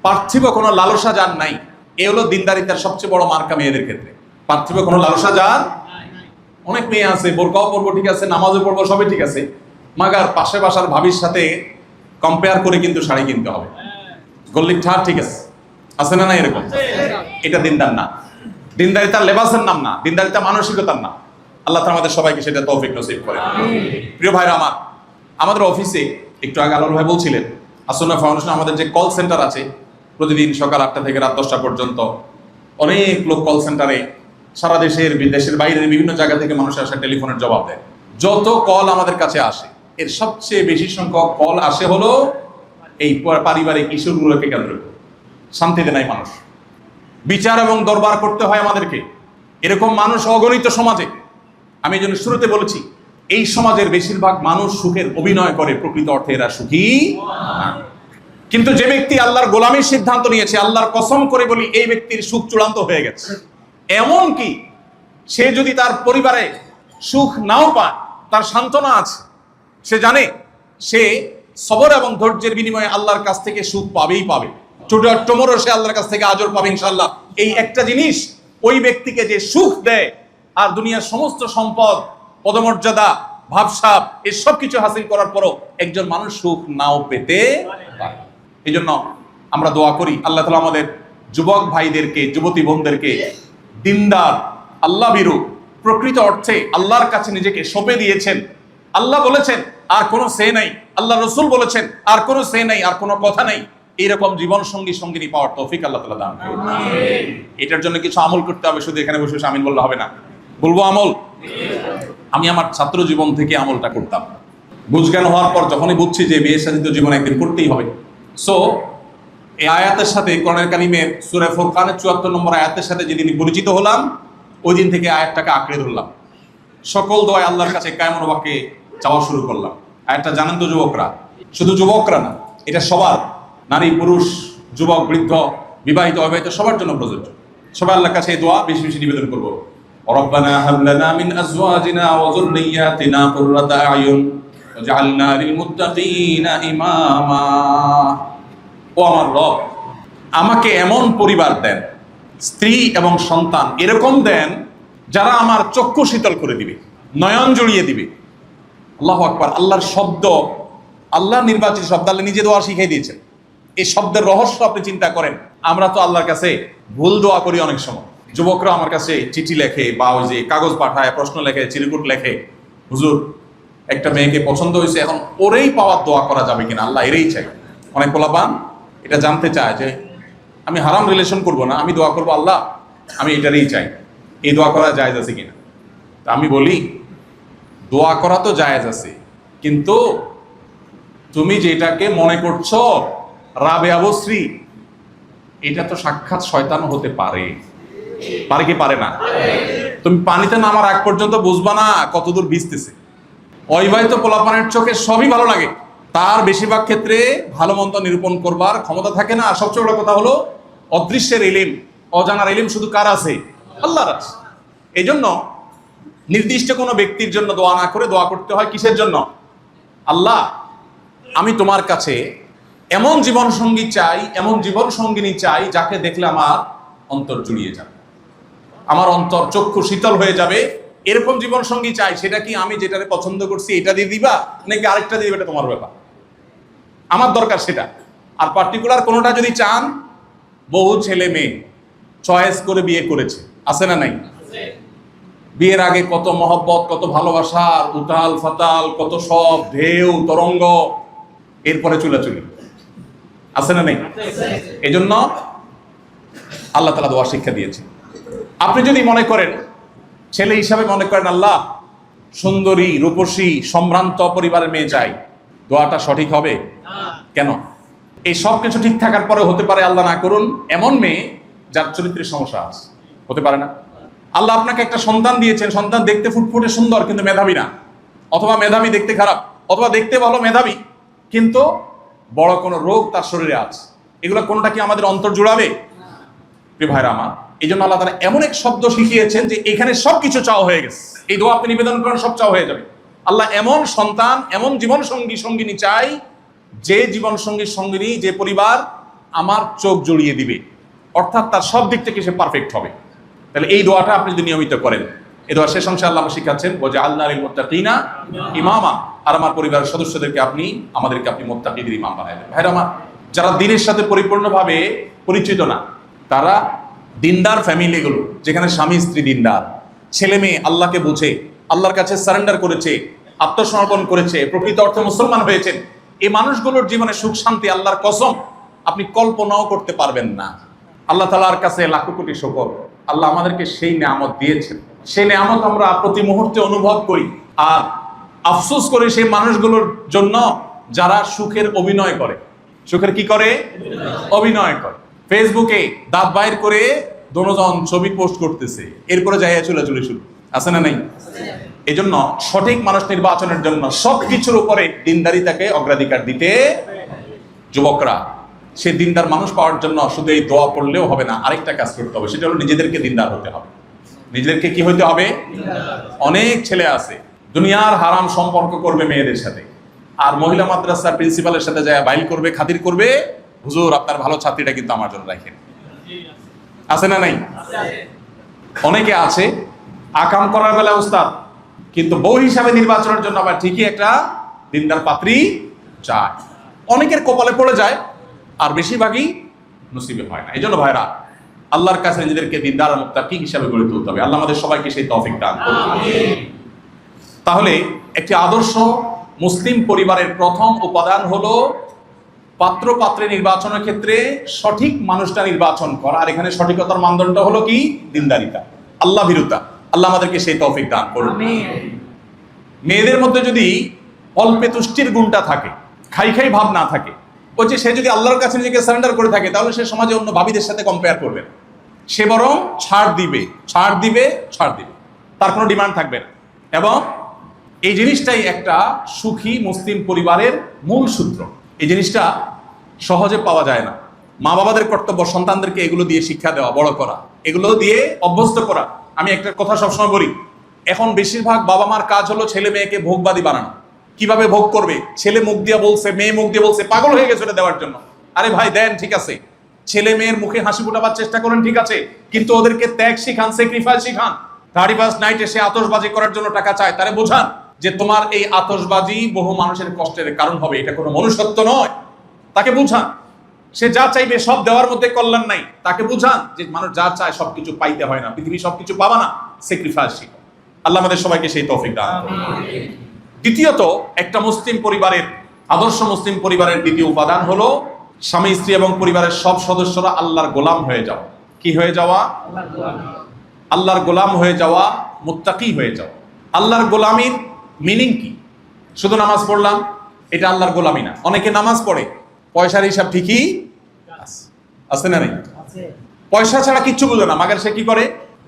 পার্থিব কোনো লালসা যান নাই, এ হলো দিনদারিতার সবচেয়ে বড় মার্কা মেয়েদের ক্ষেত্রে। পার্থিব কোনো লালসা যান, অনেক মেয়ে আছে বোরকাও পড়বো ঠিক আছে, নামাজও পড়বো সবই ঠিক আছে, মাগার পাশে বাসার ভাবির সাথে কম্পেয়ার করে কিন্তু শাড়ি কিনতে হবে, গল্লির ঠার ঠিক আছে না? না এরকম, এটা দিনদার না। দিনদারিতা লেবাসের নাম না, দিনদারিতা মানসিকতার নাম। আল্লাহ তাআলা আমাদের সবাইকে সেটা তৌফিক নসিব করে। প্রিয় ভাইরা আমার, আমাদের অফিসে একটু আগে আলোর ভাই বলছিলেন, আসন্না ফাউন্ডেশন আমাদের যে কল সেন্টার আছে, প্রতিদিন সকাল 8টা থেকে রাত 10টা পর্যন্ত অনেক লোক কল সেন্টারে সারা দেশের বিদেশের বাইরের বিভিন্ন জায়গা থেকে মানুষ আসে, টেলিফোনের জবাব দেয়। যত কল আমাদের কাছে আসে, এর সবচেয়ে বেশি সংখ্যক কল আসে হলো এই পারিবারিক ইস্যুগুলোকে কেন্দ্র করে। শান্তিতে নাই মানুষ, বিচার এবং দরবার করতে হয় আমাদেরকে। এরকম মানুষ অগণিত সমাজে। আমি এই জন্য শুরুতে বলেছি, এই সমাজের বেশিরভাগ মানুষ সুখের অভিনয় করে, প্রকৃত অর্থে এরা সুখী না। কিন্তু যে ব্যক্তি আল্লাহর গোলামীর সিদ্ধান্ত নিয়েছে, আল্লাহর কসম করে বলি, এই ব্যক্তির সুখ চূড়ান্ত হয়ে গেছে। এমন কি সে যদি তার পরিবারে সুখ নাও পায়, তার সান্ত্বনা আছে, সে জানে সে সবর এবং ধৈর্যের বিনিময়ে আল্লাহর কাছ থেকে সুখ পাবেই পাবে। টুমোরো সে আল্লাহর কাছ থেকে আজর পাবে ইনশাআল্লাহ। এই একটা জিনিস ওই ব্যক্তিকে যে সুখ দেয়, আর দুনিয়ার সমস্ত সম্পদ, পদমর্যাদা, ভাবসাব, এই সব কিছু হাসিল করার পরও একজন মানুষ সুখ নাও পেতে পারে। এই জন্য আমরা দোয়া করি, আল্লাহ তাআলা আমাদের যুবক ভাইদেরকে, যুবতী বোনদেরকে দিনদার, আল্লাহ ভীরু, প্রকৃত অর্থে আল্লাহর কাছে নিজেকে সঁপে দিয়েছেন। আল্লাহ বলেছেন আর কোনো সে নাই, আল্লাহ রসুল বলেছেন আর কোনো সে নাই, আর কোনো কথা নাই, এইরকম জীবন সঙ্গী সঙ্গিনী পাওয়ার তৌফিক আল্লাহ তাআলা দান করুন। এটার জন্য কিছু আমল করতে হবে, শুধু এখানে বসে আমিন বললে হবে না। বলবো আমল। আমি আমার ছাত্র জীবন থেকে আমলটা করতাম। বুঝজ্ঞান হওয়ার পর যখনই বুঝছি যে বিয়ে শাদী জীবন একদিন করতেই হবে, সো এই আয়াতের সাথে কোরআনের কারিমের সূরা ফুরকানের 74 নম্বর আয়াতের সাথে যেদিন পরিচিত হলাম, ওই দিন থেকে আয়াতটাকে আঁকড়ে ধরলাম। সকল দোয়ায় আল্লাহর কাছে কায়মন বাক্যে চাওয়া শুরু করলাম। আয়াতটা জানেন তো যুবকরা, শুধু যুবকরা না, এটা সবার, নারী পুরুষ, যুবক বৃদ্ধ, বিবাহিত অবিবাহিত সবার জন্য প্রযোজ্য। সবাই আল্লাহর কাছে এই দোয়া বেশি বেশি নিবেদন করবো। রব্বানা হাব লানা মিন আজওয়াজিনা ওয়া যুররিয়্যাতিনা কুররাতা আয়ুন ওয়াজআলনা লিল মুত্তাকিনা ইমামা। ও আমার রব, আমাকে এমন পরিবার দেন, স্ত্রী এবং সন্তান এরকম দেন যারা আমার চক্ষু শীতল করে দিবে, নয়ন জড়িয়ে দিবে। আল্লাহু আকবার। আল্লাহর শব্দ, আল্লাহ নির্বাচিত শব্দ, আল্লাহ নিজে দোয়া শিখিয়ে দিয়েছেন। এই শব্দের রহস্য আপনি চিন্তা করেন। আমরা তো আল্লাহর কাছে ভুল দোয়া করি অনেক সময়। যুবকরা আমার কাছে চিঠি লেখে বা ওই যে কাগজ পাঠায়, প্রশ্ন লেখে, চিরকুট লেখে, হুজুর একটা মেয়েকে পছন্দ হয়েছে, এখন ওরেই পাওয়ার দোয়া করা যাবে কিনা, আল্লাহ এরই চাই। অনেক পোলাপান এটা জানতে চায় যে আমি হারাম রিলেশন করব না, আমি দোয়া করবো আল্লাহ আমি এটারই চাই, এই দোয়া করা জায়েজ আছে কিনা। তা আমি বলি, দোয়া করা তো জায়েজ আছে, কিন্তু তুমি যেটাকে মনে করছো রাবেয়া বসরি, এটা তো সাক্ষাৎ শয়তানও হতে পারে। পারে কি পারে না? তুমি পানিতে নামার আগ পর্যন্ত বুঝবা না কতদূর ভিজতেছে। অবিবাহিত পোলাপানের চোখে সবই ভালো লাগে, তার বেশিরভাগ ক্ষেত্রে ভালো মন্দ নিরূপণ করবার ক্ষমতা থাকে না। আর সবচেয়ে বড় কথা হলো অদৃশ্যের ইলম, অজানার ইলম শুধু কার আছে? আল্লাহর আছে। এই জন্য নির্দিষ্ট কোনো ব্যক্তির জন্য দোয়া না করে দোয়া করতে হয় কিসের জন্য? আল্লাহ আমি তোমার কাছে এমন জীবন সঙ্গী চাই, এমন জীবন সঙ্গিনী চাই যাকে দেখলে আমার অন্তর জুড়িয়ে যাবে, আমার অন্তর চক্ষু শীতল হয়ে যাবে, এরকম জীবন সঙ্গী চাই, সেটা কি আমি যেটারে পছন্দ করছি এটা দিয়ে দিবা নাকি আরেকটা দিয়ে দিবা, এটা তোমার ব্যাপার, আমার দরকার সেটা। আর পার্টিকুলার কোনোটা যদি চান, বহু ছেলে মেয়ে চয়েস করে বিয়ে করেছে, আছে না নাই? বিয়ের আগে কত মহব্বত, কত ভালোবাসার উতাল ফাতাল, কত সব ঢেউ তরঙ্গ, এরপরে চুলাচুলি, আছে না নাই? এই জন্য আল্লাহ তাআলা দোয়া শিক্ষা দিয়েছে। আপনি যদি মনে করেন, ছেলে হিসাবে মনে করেন আল্লাহ সুন্দরী রূপসী সম্ভ্রান্ত পরিবারের মেয়ে চাই, দোয়াটা সঠিক হবে? কেন? এই সব কিছু ঠিক থাকার পরে হতে পারে আল্লাহ না করুন এমন মেয়ে যার চরিত্রের সমস্যা আছে, হতে পারে না? আল্লাহ আপনাকে একটা সন্তান দিয়েছেন, সন্তান দেখতে ফুটফুটে সুন্দর কিন্তু মেধাবী না, অথবা মেধাবী দেখতে খারাপ, অথবা দেখতে ভালো মেধাবী কিন্তু বড় কোনো রোগ তার শরীরে আছে, এগুলো কোনটা কি আমাদের অন্তর জুড়াবে? প্রিয় ভাইরা আমার, এই জন্য আল্লাহ তাআলা এমন এক শব্দ শিখিয়েছেন যে এখানে সবকিছু চাওয়া হয়ে গেছে। এই দোয়া আপনি নিবেদন করেন, সব চাওয়া হয়ে যাবে। আল্লাহ এমন সন্তান, এমন জীবন সঙ্গী সঙ্গিনী চাই, যে জীবন সঙ্গী সঙ্গিনী, যে পরিবার আমার চোখ জড়িয়ে দিবে, অর্থাৎ তার সব দিক থেকে সে পারফেক্ট হবে। তাহলে এই দোয়াটা আপনি যদি নিয়মিত করেন, এই দোয়া শেষ অংশে আল্লাহ শিখাচ্ছেন ওয়াজআলনা লিল মুত্তাকিনা ইমামা, আর আমার পরিবারের সদস্যদেরকে আমাদেরকে আপনি মুত্তাকিদের ইমাম বানায় দেন। ভাইরা আমার, যারা দ্বীনের সাথে পরিপূর্ণভাবে পরিচিত না, তারা দিনদার ফ্যামিলিগুলো, যেখানে স্বামী স্ত্রী দিনদার, ছেলে মেয়ে আল্লাহকে বুঝে আল্লাহর কাছে সারেন্ডার করেছে, আত্মসমর্পণ করেছে, প্রকৃত অর্থে মুসলমান হয়েছেন, এই মানুষগুলোর জীবনে সুখ শান্তি আল্লাহর কসম আপনি কল্পনাও করতে পারবেন না। আল্লাহ তাআলার কাছে লাখো কোটি শুকর, আল্লাহ আমাদেরকে সেই নিয়ামত দিয়েছেন, সেই নিয়ামত আমরা প্রতি মুহূর্তে অনুভব করি। আর আফসোস করে সেই মানুষগুলোর জন্য যারা সুখের অভিনয় করে, সুখের কি করে? অভিনয় করে। ফেসবুকে দাঁত বাইর করে দোনোজন ছবি পোস্ট করতেছে, এরপরে যাইয়া চুলাচুলি শুরু, আছে না নাই? এই জন্য সঠিক মানুষ নির্বাচনের জন্য সবকিছুর উপরে দিনদারিতাকে অগ্রাধিকার দিতে, যুবকরা সে দিনদার মানুষ পাওয়ার জন্য শুধু এই দোয়া পড়লেও হবে না, আরেকটা কাজ করতে হবে, সেটা হলো নিজেদেরকে দিনদার হতে হবে। নিজেদেরকে কি হইতে হবে? অনেক ছেলে আছে দুনিয়ার হারাম সম্পর্ক করবে মেয়েদের সাথে, আর মহিলা মাদ্রাসার প্রিন্সিপালের সাথে যায় বাইল করবে, খাতির করবে, হুজুর আপনার ভালো ছাত্রীটা কিন্তু আমার জন্য রাখেন, আছে না নাই? অনেকে আছে আকাম করার বেলা উস্তাদ, কিন্তু বউ হিসাবে নির্বাচনের জন্য আবার ঠিকই একটা দিনদার পাত্রী চায়। অনেকের কপালে পড়ে যায়, আর বেশিরভাগই নসিবে হয় না। এই জন্য ভাইরা, আল্লাহর কাছে নিজেদেরকে দিনদার আর মুত্তাকি হিসাবে গড়ে তুলতে হবে। আল্লাহ আমাদের সবাইকে সেই তৌফিক দান করুন। তাহলে একটি আদর্শ মুসলিম পরিবারের প্রথম উপাদান হলো পাত্র পাত্রে নির্বাচনের ক্ষেত্রে সঠিক মানুষটা নির্বাচন করা। আর এখানে সঠিকতার মানদণ্ড হলো কি? দিনদারিতা, আল্লাহ ভীরুতা। আল্লাহ আমাদেরকে সেই তৌফিক দান করুন। মেয়েদের মধ্যে যদি অল্পে তুষ্টির গুণটা থাকে, খাই খাই ভাব না থাকে, ওই যে সে যদি আল্লাহর কাছে নিজেকে সারেন্ডার করে থাকে, তাহলে সে সমাজে অন্য ভাবিদের সাথে কম্পেয়ার করবে না, সে বরং ছাড় দিবে, তার কোনো ডিমান্ড থাকবে না। এবং এই জিনিসটাই একটা সুখী মুসলিম পরিবারের মূল সূত্র। এই জিনিসটা সহজে পাওয়া যায় না। মা বাবাদের কর্তব্য সন্তানদেরকে এগুলো দিয়ে শিক্ষা দেওয়া, বড় করা, এগুলো দিয়ে অভ্যস্ত করা। আমি একটা কথা সবসময় বলি, এখন বেশিরভাগ বাবা মার কাজ হলো ছেলে মেয়েকে ভোগবাদী বানানো। কিভাবে ভোগ করবে? ছেলে মুখ দিয়ে বলছে, মেয়ে মুখ দিয়ে বলছে, পাগল হয়ে গেছে ওটা দেওয়ার জন্য। আরে ভাই দেন, ঠিক আছে, ছেলে মেয়ের মুখে হাসি ফোটাবার চেষ্টা করেন, ঠিক আছে, কিন্তু ওদেরকে ত্যাগ শিখান, স্যাক্রিফাইস শিখান। 31st নাইটে সে আতশবাজি করার জন্য টাকা চায়, তারে বোঝান যে তোমার এই আতশবাজি বহু মানুষের কষ্টের কারণ হবে, এটা কোনো মনুষ্যত্ব নয়। তাকে বুঝান, সে যা চাইবে সব দেওয়ার মধ্যে কল্যাণ নাই। তাকে বুঝান যে মানুষ যা চায় সবকিছু পাইতে হয় না, পৃথিবী সবকিছু পাবা না, স্যাক্রিফাইস শিখো। আল্লাহ আমাদের সবাইকে সেই তৌফিক দান করুন। দ্বিতীয়ত, একটা মুসলিম পরিবারের, আদর্শ মুসলিম পরিবারের দ্বিতীয় উপাদান হলো স্বামী স্ত্রী এবং পরিবারের সব সদস্যরা আল্লাহর গোলাম হয়ে যাওয়া। কি হয়ে যাওয়া? আল্লাহর গোলাম হয়ে যাওয়া, মুত্তাকি হয়ে যাওয়া। আল্লাহর গোলামির মিনিং কি? শুধু নামাজ পড়লাম এটা আল্লাহর গোলামি না। অনেকে নামাজ পড়ে, পয়সার হিসাব ঠিকই আছে না নেই? পয়সা ছাড়া কিচ্ছু বুঝে না, মাগার সে কি করে?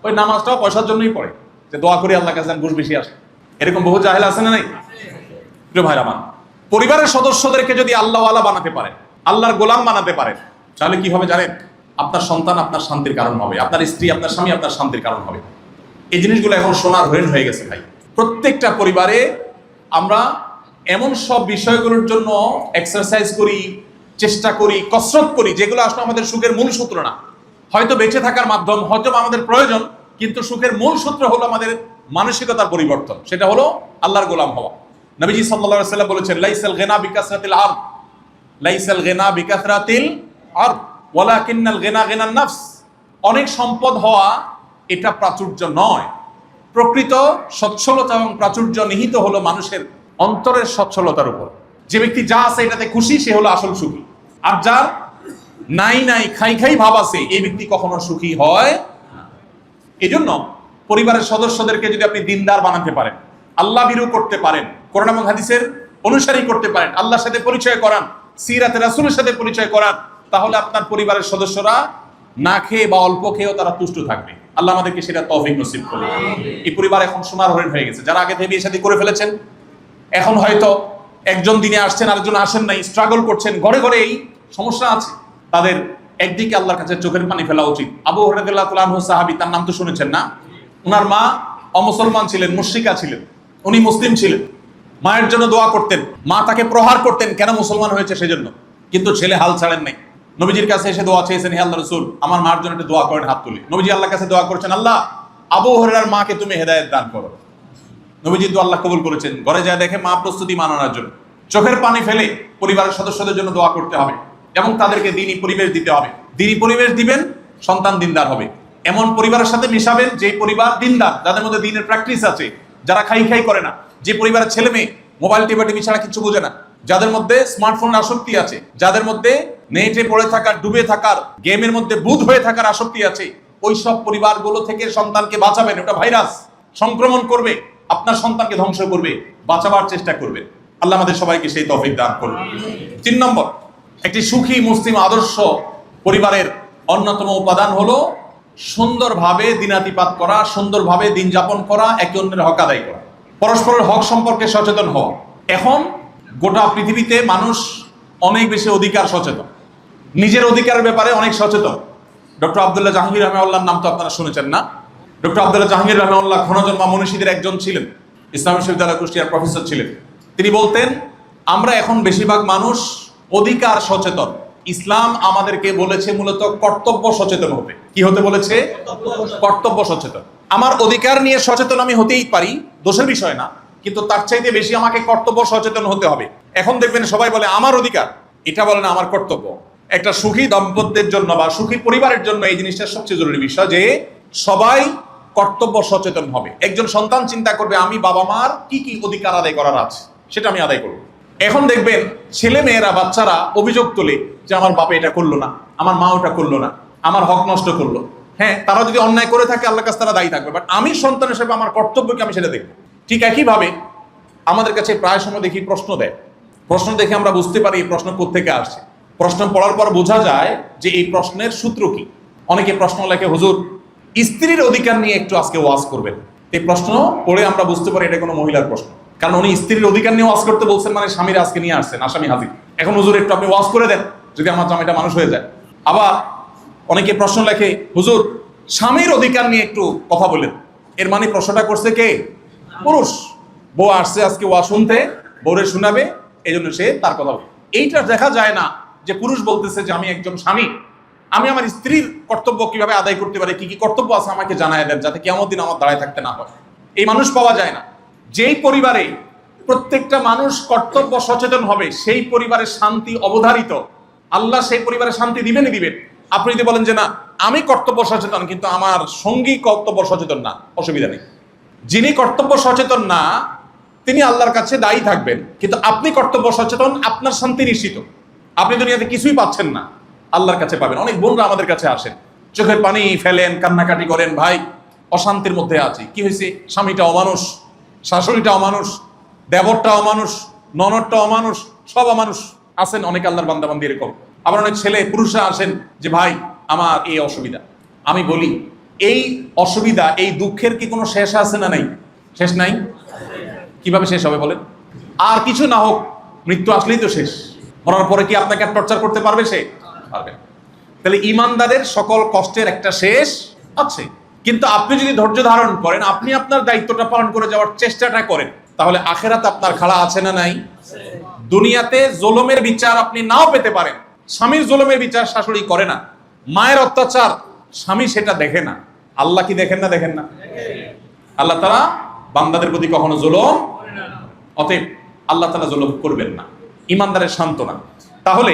ওই নামাজটাও পয়সার জন্যই পড়ে, যে দোয়া করি আল্লাহ কাছে ঘুষ বেশি আসে। এরকম বহু জাহেল আছে না নাই? প্রিয় ভাইরা আমার, পরিবারের সদস্যদেরকে যদি আল্লাহওয়ালা বানাতে পারে, আল্লাহর গোলাম বানাতে পারে, তাহলে কি হবে জানেন? আপনার সন্তান আপনার শান্তির কারণ হবে, আপনার স্ত্রী আপনার স্বামী আপনার শান্তির কারণ হবে। এই জিনিসগুলো এখন সোনার হরিণ হয়ে গেছে ভাই। প্রত্যেকটা পরিবারে আমরা এমন সব বিষয়গুলোর জন্য এক্সারসাইজ করি, চেষ্টা করি, কসরত করি, যেগুলো আসলে আমাদের সুখের মূল সূত্র না। হয়তো বেঁচে থাকার মাধ্যম, হয়তো আমাদের প্রয়োজন, কিন্তু সুখের মূল সূত্র হলো আমাদের মানসিকতার পরিবর্তন, সেটা হলো আল্লাহর গোলাম হওয়া। নবীজি সাল্লাল্লাহু আলাইহি ওয়াসাল্লাম বলেছেন, লাইসাল গিনা বিকাসরাতিল আরদ, লাইসাল গিনা বিকাসরাতিল আরদ ওয়ালাকিন্নাল গিনা গিনান নাফস। অনেক সম্পদ হওয়া এটা প্রাচুর্য নয়। প্রকৃত সচ্ছলতা এবং প্রাচুর্য নিহিত হলো মানুষের অন্তরের সচ্ছলতার উপর। যে ব্যক্তি যা আছে এটাতে খুশি, সে হলো আসল সুখী। আর যার নাই নাই খাই খাই ভাব আছে, এই ব্যক্তি কখনো সুখী হয় না। এজন্য পরিবারের সদস্যদেরকে যদি আপনি দিনদার বানাতে পারেন, আল্লাহ ভীরু করতে পারেন, কোরআন এবং হাদিসের অনুসারী করতে পারেন, আল্লাহর সাথে পরিচয় করান, সিরাতে রাসূলের সাথে পরিচয় করান, তাহলে আপনার পরিবারের সদস্যরা না খেয়ে বা অল্প খেয়েও তারা তুষ্ট থাকবে। আল্লাহ আমাদেরকে সেটা তৌফিক নসিব করুন। এই পরিবার এখন সোনার হরিণ হয়ে গেছে। যারা আগে থেকে বিয়ে শাদী করে ফেলেছেন, এখন হয়তো একজন দিনে আসছেন, আরেকজন আসেন নাই, স্ট্রাগল করছেন, ঘরে ঘরে এই সমস্যা আছে, তাদের একদিকে আল্লাহর কাছে চোখের পানি ফেলা উচিত। আবু হুরায়রা রাদিয়াল্লাহু আনহু সাহাবী, তার নাম তো শুনেছেন না? ওনার মা অমুসলমান ছিলেন, মুশরিকা ছিলেন, উনি মুসলিম ছিলেন। মায়ের জন্য দোয়া করতেন, মা তাকে প্রহার করতেন কেন মুসলমান হয়েছে সেজন্য, কিন্তু ছেলে হাল ছাড়েন নাই। নবীজির কাছে এসে দোয়া চেয়েছেন, হে আল্লাহর রাসূল, আমার মার জন্য একটু দোয়া করেন, হাত তুলে। নবীজি আল্লাহর কাছে দোয়া করেছেন, আল্লাহ আবু হুরায়রার মাকে তুমি হেদায়েত দান করো। নবীজি তো আল্লাহ কবুল করেছেন। ঘরে যায় দেখে মা প্রস্তুতি মানানোর জন্য, চোখের পানি ফেলে পরিবারের সদস্যদের জন্য দোয়া করতে হবে এবং তাদেরকে দ্বীনি পরিবেশ দিতে হবে। দ্বীনি পরিবেশ দিবেন, সন্তান দিনদার হবে। এমন পরিবারের সাথে মিশাবেন যে পরিবার দিনদার, যাদের মধ্যে দ্বীনের প্র্যাকটিস আছে, যারা খাই খাই করে না, যে পরিবারের ছেলে মেয়ে মোবাইল টিভি ছাড়া কিছু বোঝে না, যাদের মধ্যে স্মার্টফোনের আসক্তি আছে, যাদের মধ্যে নেটে পড়ে থাকার, ডুবে থাকার, গেমের মধ্যে বুঁদ হয়ে থাকার আসক্তি আছে, ওই সব পরিবারগুলো থেকে সন্তানকে বাঁচাবেন। ওটা ভাইরাস, সংক্রমণ করবে, আপনার সন্তানকে ধ্বংস করবে, বাঁচাবার চেষ্টা করবে। আল্লাহ আমাদের সবাইকে সেই তৌফিক দান করুন। 3 নম্বর, একটি সুখী মুসলিম আদর্শ পরিবারের অন্যতম উপাদান হলো সুন্দরভাবে দিনাতিপাত করা, সুন্দরভাবে দিন যাপন করা, একে অন্যের হক আদায় করা, পরস্পরের হক সম্পর্কে সচেতন হওয়া। এখন গোটা পৃথিবীতে মানুষ অনেক বেশি অধিকার সচেতন, নিজের অধিকারের ব্যাপারে অনেক সচেতন। ডক্টর আব্দুল্লাহ জাহাঙ্গীর রাহমাহুল্লাহর নাম তো আপনারা শুনেছেন না? ডক্টর আব্দুল্লাহ জাহাঙ্গীর রাহমাহুল্লাহ ক্ষণজন্মা মনীষীদের একজন ছিলেন, ইসলামী বিশ্ববিদ্যালয় কুষ্টিয়ার প্রফেসর ছিলেন। তিনি বলতেন, আমরা এখন বেশিরভাগ মানুষ অধিকার সচেতন। ইসলাম আমাদেরকে বলেছে মূলত কর্তব্য সচেতন হতে। কি হতে বলেছে? কর্তব্য সচেতন। আমার অধিকার নিয়ে সচেতন আমি হতেই পারি, দোষের বিষয় না, কিন্তু তার চাইতে বেশি আমাকে কর্তব্য সচেতন হতে হবে। এখন দেখবেন সবাই বলে আমার অধিকার, এটা বলে না আমার কর্তব্য। একটা সুখী দাম্পত্যের জন্য বা সুখী পরিবারের জন্য এই জিনিসটা সবচেয়ে জরুরি বিষয় যে সবাই কর্তব্য সচেতন হবে। একজন সন্তান চিন্তা করবে আমি বাবা মার কি কি অধিকার আদায় করার আছে সেটা আমি আদায় করব। এখন দেখবেন ছেলে মেয়েরা, বাচ্চারা অভিযোগ তোলে যে আমার বাবা এটা করলো না, আমার মা ওটা করলো না, আমার হক নষ্ট করলো। হ্যাঁ, তারা যদি অন্যায় করে থাকে আল্লাহর কাছে তারা দায়ী থাকবে, বাট আমি সন্তান হিসেবে আমার কর্তব্যকে আমি সেটা দেখবো। ঠিক একইভাবে আমাদের কাছে প্রায় সময় দেখি প্রশ্ন দেয়, প্রশ্ন দেখে আমরা বুঝতে পারি এই প্রশ্ন কোত্থেকে আসছে। প্রশ্ন পড়ার পর বোঝা যায় যে এই প্রশ্নের সূত্র কি। অনেকে প্রশ্ন লেখে, হুজুর স্ত্রীর অধিকার নিয়ে একটু আজকে ওয়াজ করবেন। এই প্রশ্ন পড়ে আমরা বুঝতে পারি এটা কোনো মহিলার প্রশ্ন, কারণ উনি স্ত্রীর অধিকার নিয়ে ওয়াজ করতে বলছেন, মানে স্বামীরা আজকে নিয়ে আসছেন আসামি হাজির। এখন হুজুর একটু আপনি ওয়াজ করে দেন যদি আমার জামাইটা মানুষ হয়ে যায়। আবার অনেকে প্রশ্ন লেখে, হুজুর স্বামীর অধিকার নিয়ে একটু কথা বলেন। এর মানে প্রশ্নটা করছে কে? পুরুষ। বউ আসছে আজকে ওয়াজ শুনতে, বউরে শোনাবে, এই জন্য সে তার কথা বলে। এইটা দেখা যায় না যে পুরুষ বলতেছে যে আমি একজন স্বামী, আমি আমার স্ত্রীর কর্তব্য কিভাবে আদায় করতে পারি, কি কি কর্তব্য আছে আমাকে জানায় দেন, যাতে কিয়ামত দিন আমার দাঁড়ায় থাকতে না হয়। এই মানুষ পাওয়া যায় না। যেই পরিবারে প্রত্যেকটা মানুষ কর্তব্য সচেতন হবে, সেই পরিবারের শান্তি অবধারিত। আল্লাহ সেই পরিবারে শান্তি দিবেনই দিবেন। আপনি যদি বলেন যে না আমি কর্তব্য সচেতন কিন্তু আমার সঙ্গী কর্তব্য সচেতন না, অসুবিধা নেই। যিনি কর্তব্য সচেতন না তিনি আল্লাহর কাছে দায়ী থাকবেন, কিন্তু আপনি কর্তব্য সচেতন, আপনার শান্তি নিশ্চিত। আপনি দুনিয়াতে কিছুই পাচ্ছেন না, আল্লাহর কাছে পাবেন। অনেক বোনরা আমাদের কাছে আসেন, চোখের পানি ফেলেন, কান্নাকাটি করেন, ভাই অশান্তির মধ্যে আছি। কি হয়েছে? স্বামীটা অমানুষ, শাশুড়িটা অমানুষ, দেবরটা অমানুষ, ননদটা অমানুষ, সব অমানুষ। আছেন অনেক আল্লাহর বান্দাবান্দি এরকম। আবার অনেক ছেলে পুরুষরা আসেন যে ভাই আমার এই অসুবিধা। আমি বলি এই অসুবিধা, এই দুঃখের কি কোনো শেষ আছে না নাই? শেষ নাই। কিভাবে শেষ হবে বলেন? আর কিছু না হোক, মৃত্যু আসলেই তো শেষ। মরার পরে কি আপনাকে আর টর্চার করতে পারবে? সে পারবে। তাহলে ইমানদারের সকল কষ্টের একটা শেষ আছে। কিন্তু আপনি যদি ধৈর্য ধারণ করেন, আপনি আপনার দায়িত্বটা পালন করে যাওয়ার চেষ্টাটা করেন, তাহলে আখেরাত আপনার খাড়া আছে না নাই? দুনিয়াতে জুলুমের বিচার আপনি নাও পেতে পারেন। স্বামীর জুলুমের বিচার শাশুড়ি করে না, মায়ের অত্যাচার স্বামী সেটা দেখে না। আল্লাহ কি দেখেন না? দেখেন না। আল্লাহ তাআলা বান্দাদের প্রতি কখনো জুলুম, অতএব আল্লাহ তাআলা জুলুম করবেন না। ঈমানদারের সান্ত্বনা। তাহলে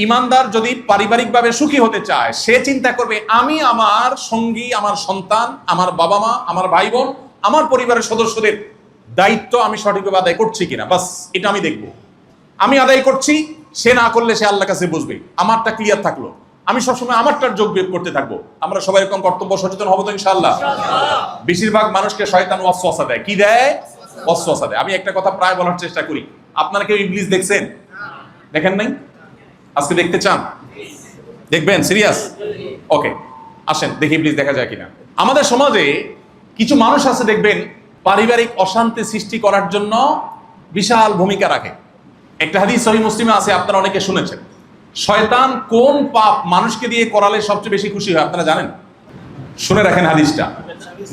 ঈমানদার যদি পারিবারিকভাবে সুখী হতে চায়, সে চিন্তা করবে আমি আমার সঙ্গী, আমার সন্তান, আমার বাবা মা, আমার ভাই বোন, আমার পরিবারের সদস্যদের দায়িত্ব আমি সঠিকভাবে আদায় করছি কিনা, বাস এটা আমি দেখব। আমি আদায় করছি, সে না করলে সে আল্লাহর কাছে বুঝবে, আমারটা ক্লিয়ার থাকলো। আমি সবসময় আমারটার যোগ বিয়োগ করতে থাকবো। আমরা সবাই এরকম কর্তব্য সচেতন হবো তো ইনশাআল্লাহ। বেশিরভাগ মানুষকে শয়তান ওয়াসওয়াসা দেয়। কি দেয়? ওয়াসওয়াসা দেয়। আমি একটা কথা প্রায় বলার চেষ্টা করি, আপনারা কেউ ইবলিস দেখছেন? দেখেন নাই? আজকে দেখতে চান? দেখবেন? সিরিয়াস? ওকে, আসেন দেখি ইবলিস দেখা যায় কিনা। আমাদের সমাজে কিছু মানুষ আছে দেখবেন, পারিবারিক অশান্তি সৃষ্টি করার জন্য বিশাল ভূমিকা রাখে। একটা হাদিস সহিহ মুসলিমে আছে, আপনারা অনেকে শুনেছেন। শয়তান কোন পাপ মানুষকে দিয়ে করালে সবচেয়ে বেশি খুশি হয় আপনারা জানেন? শুনে রাখেন হাদিসটা।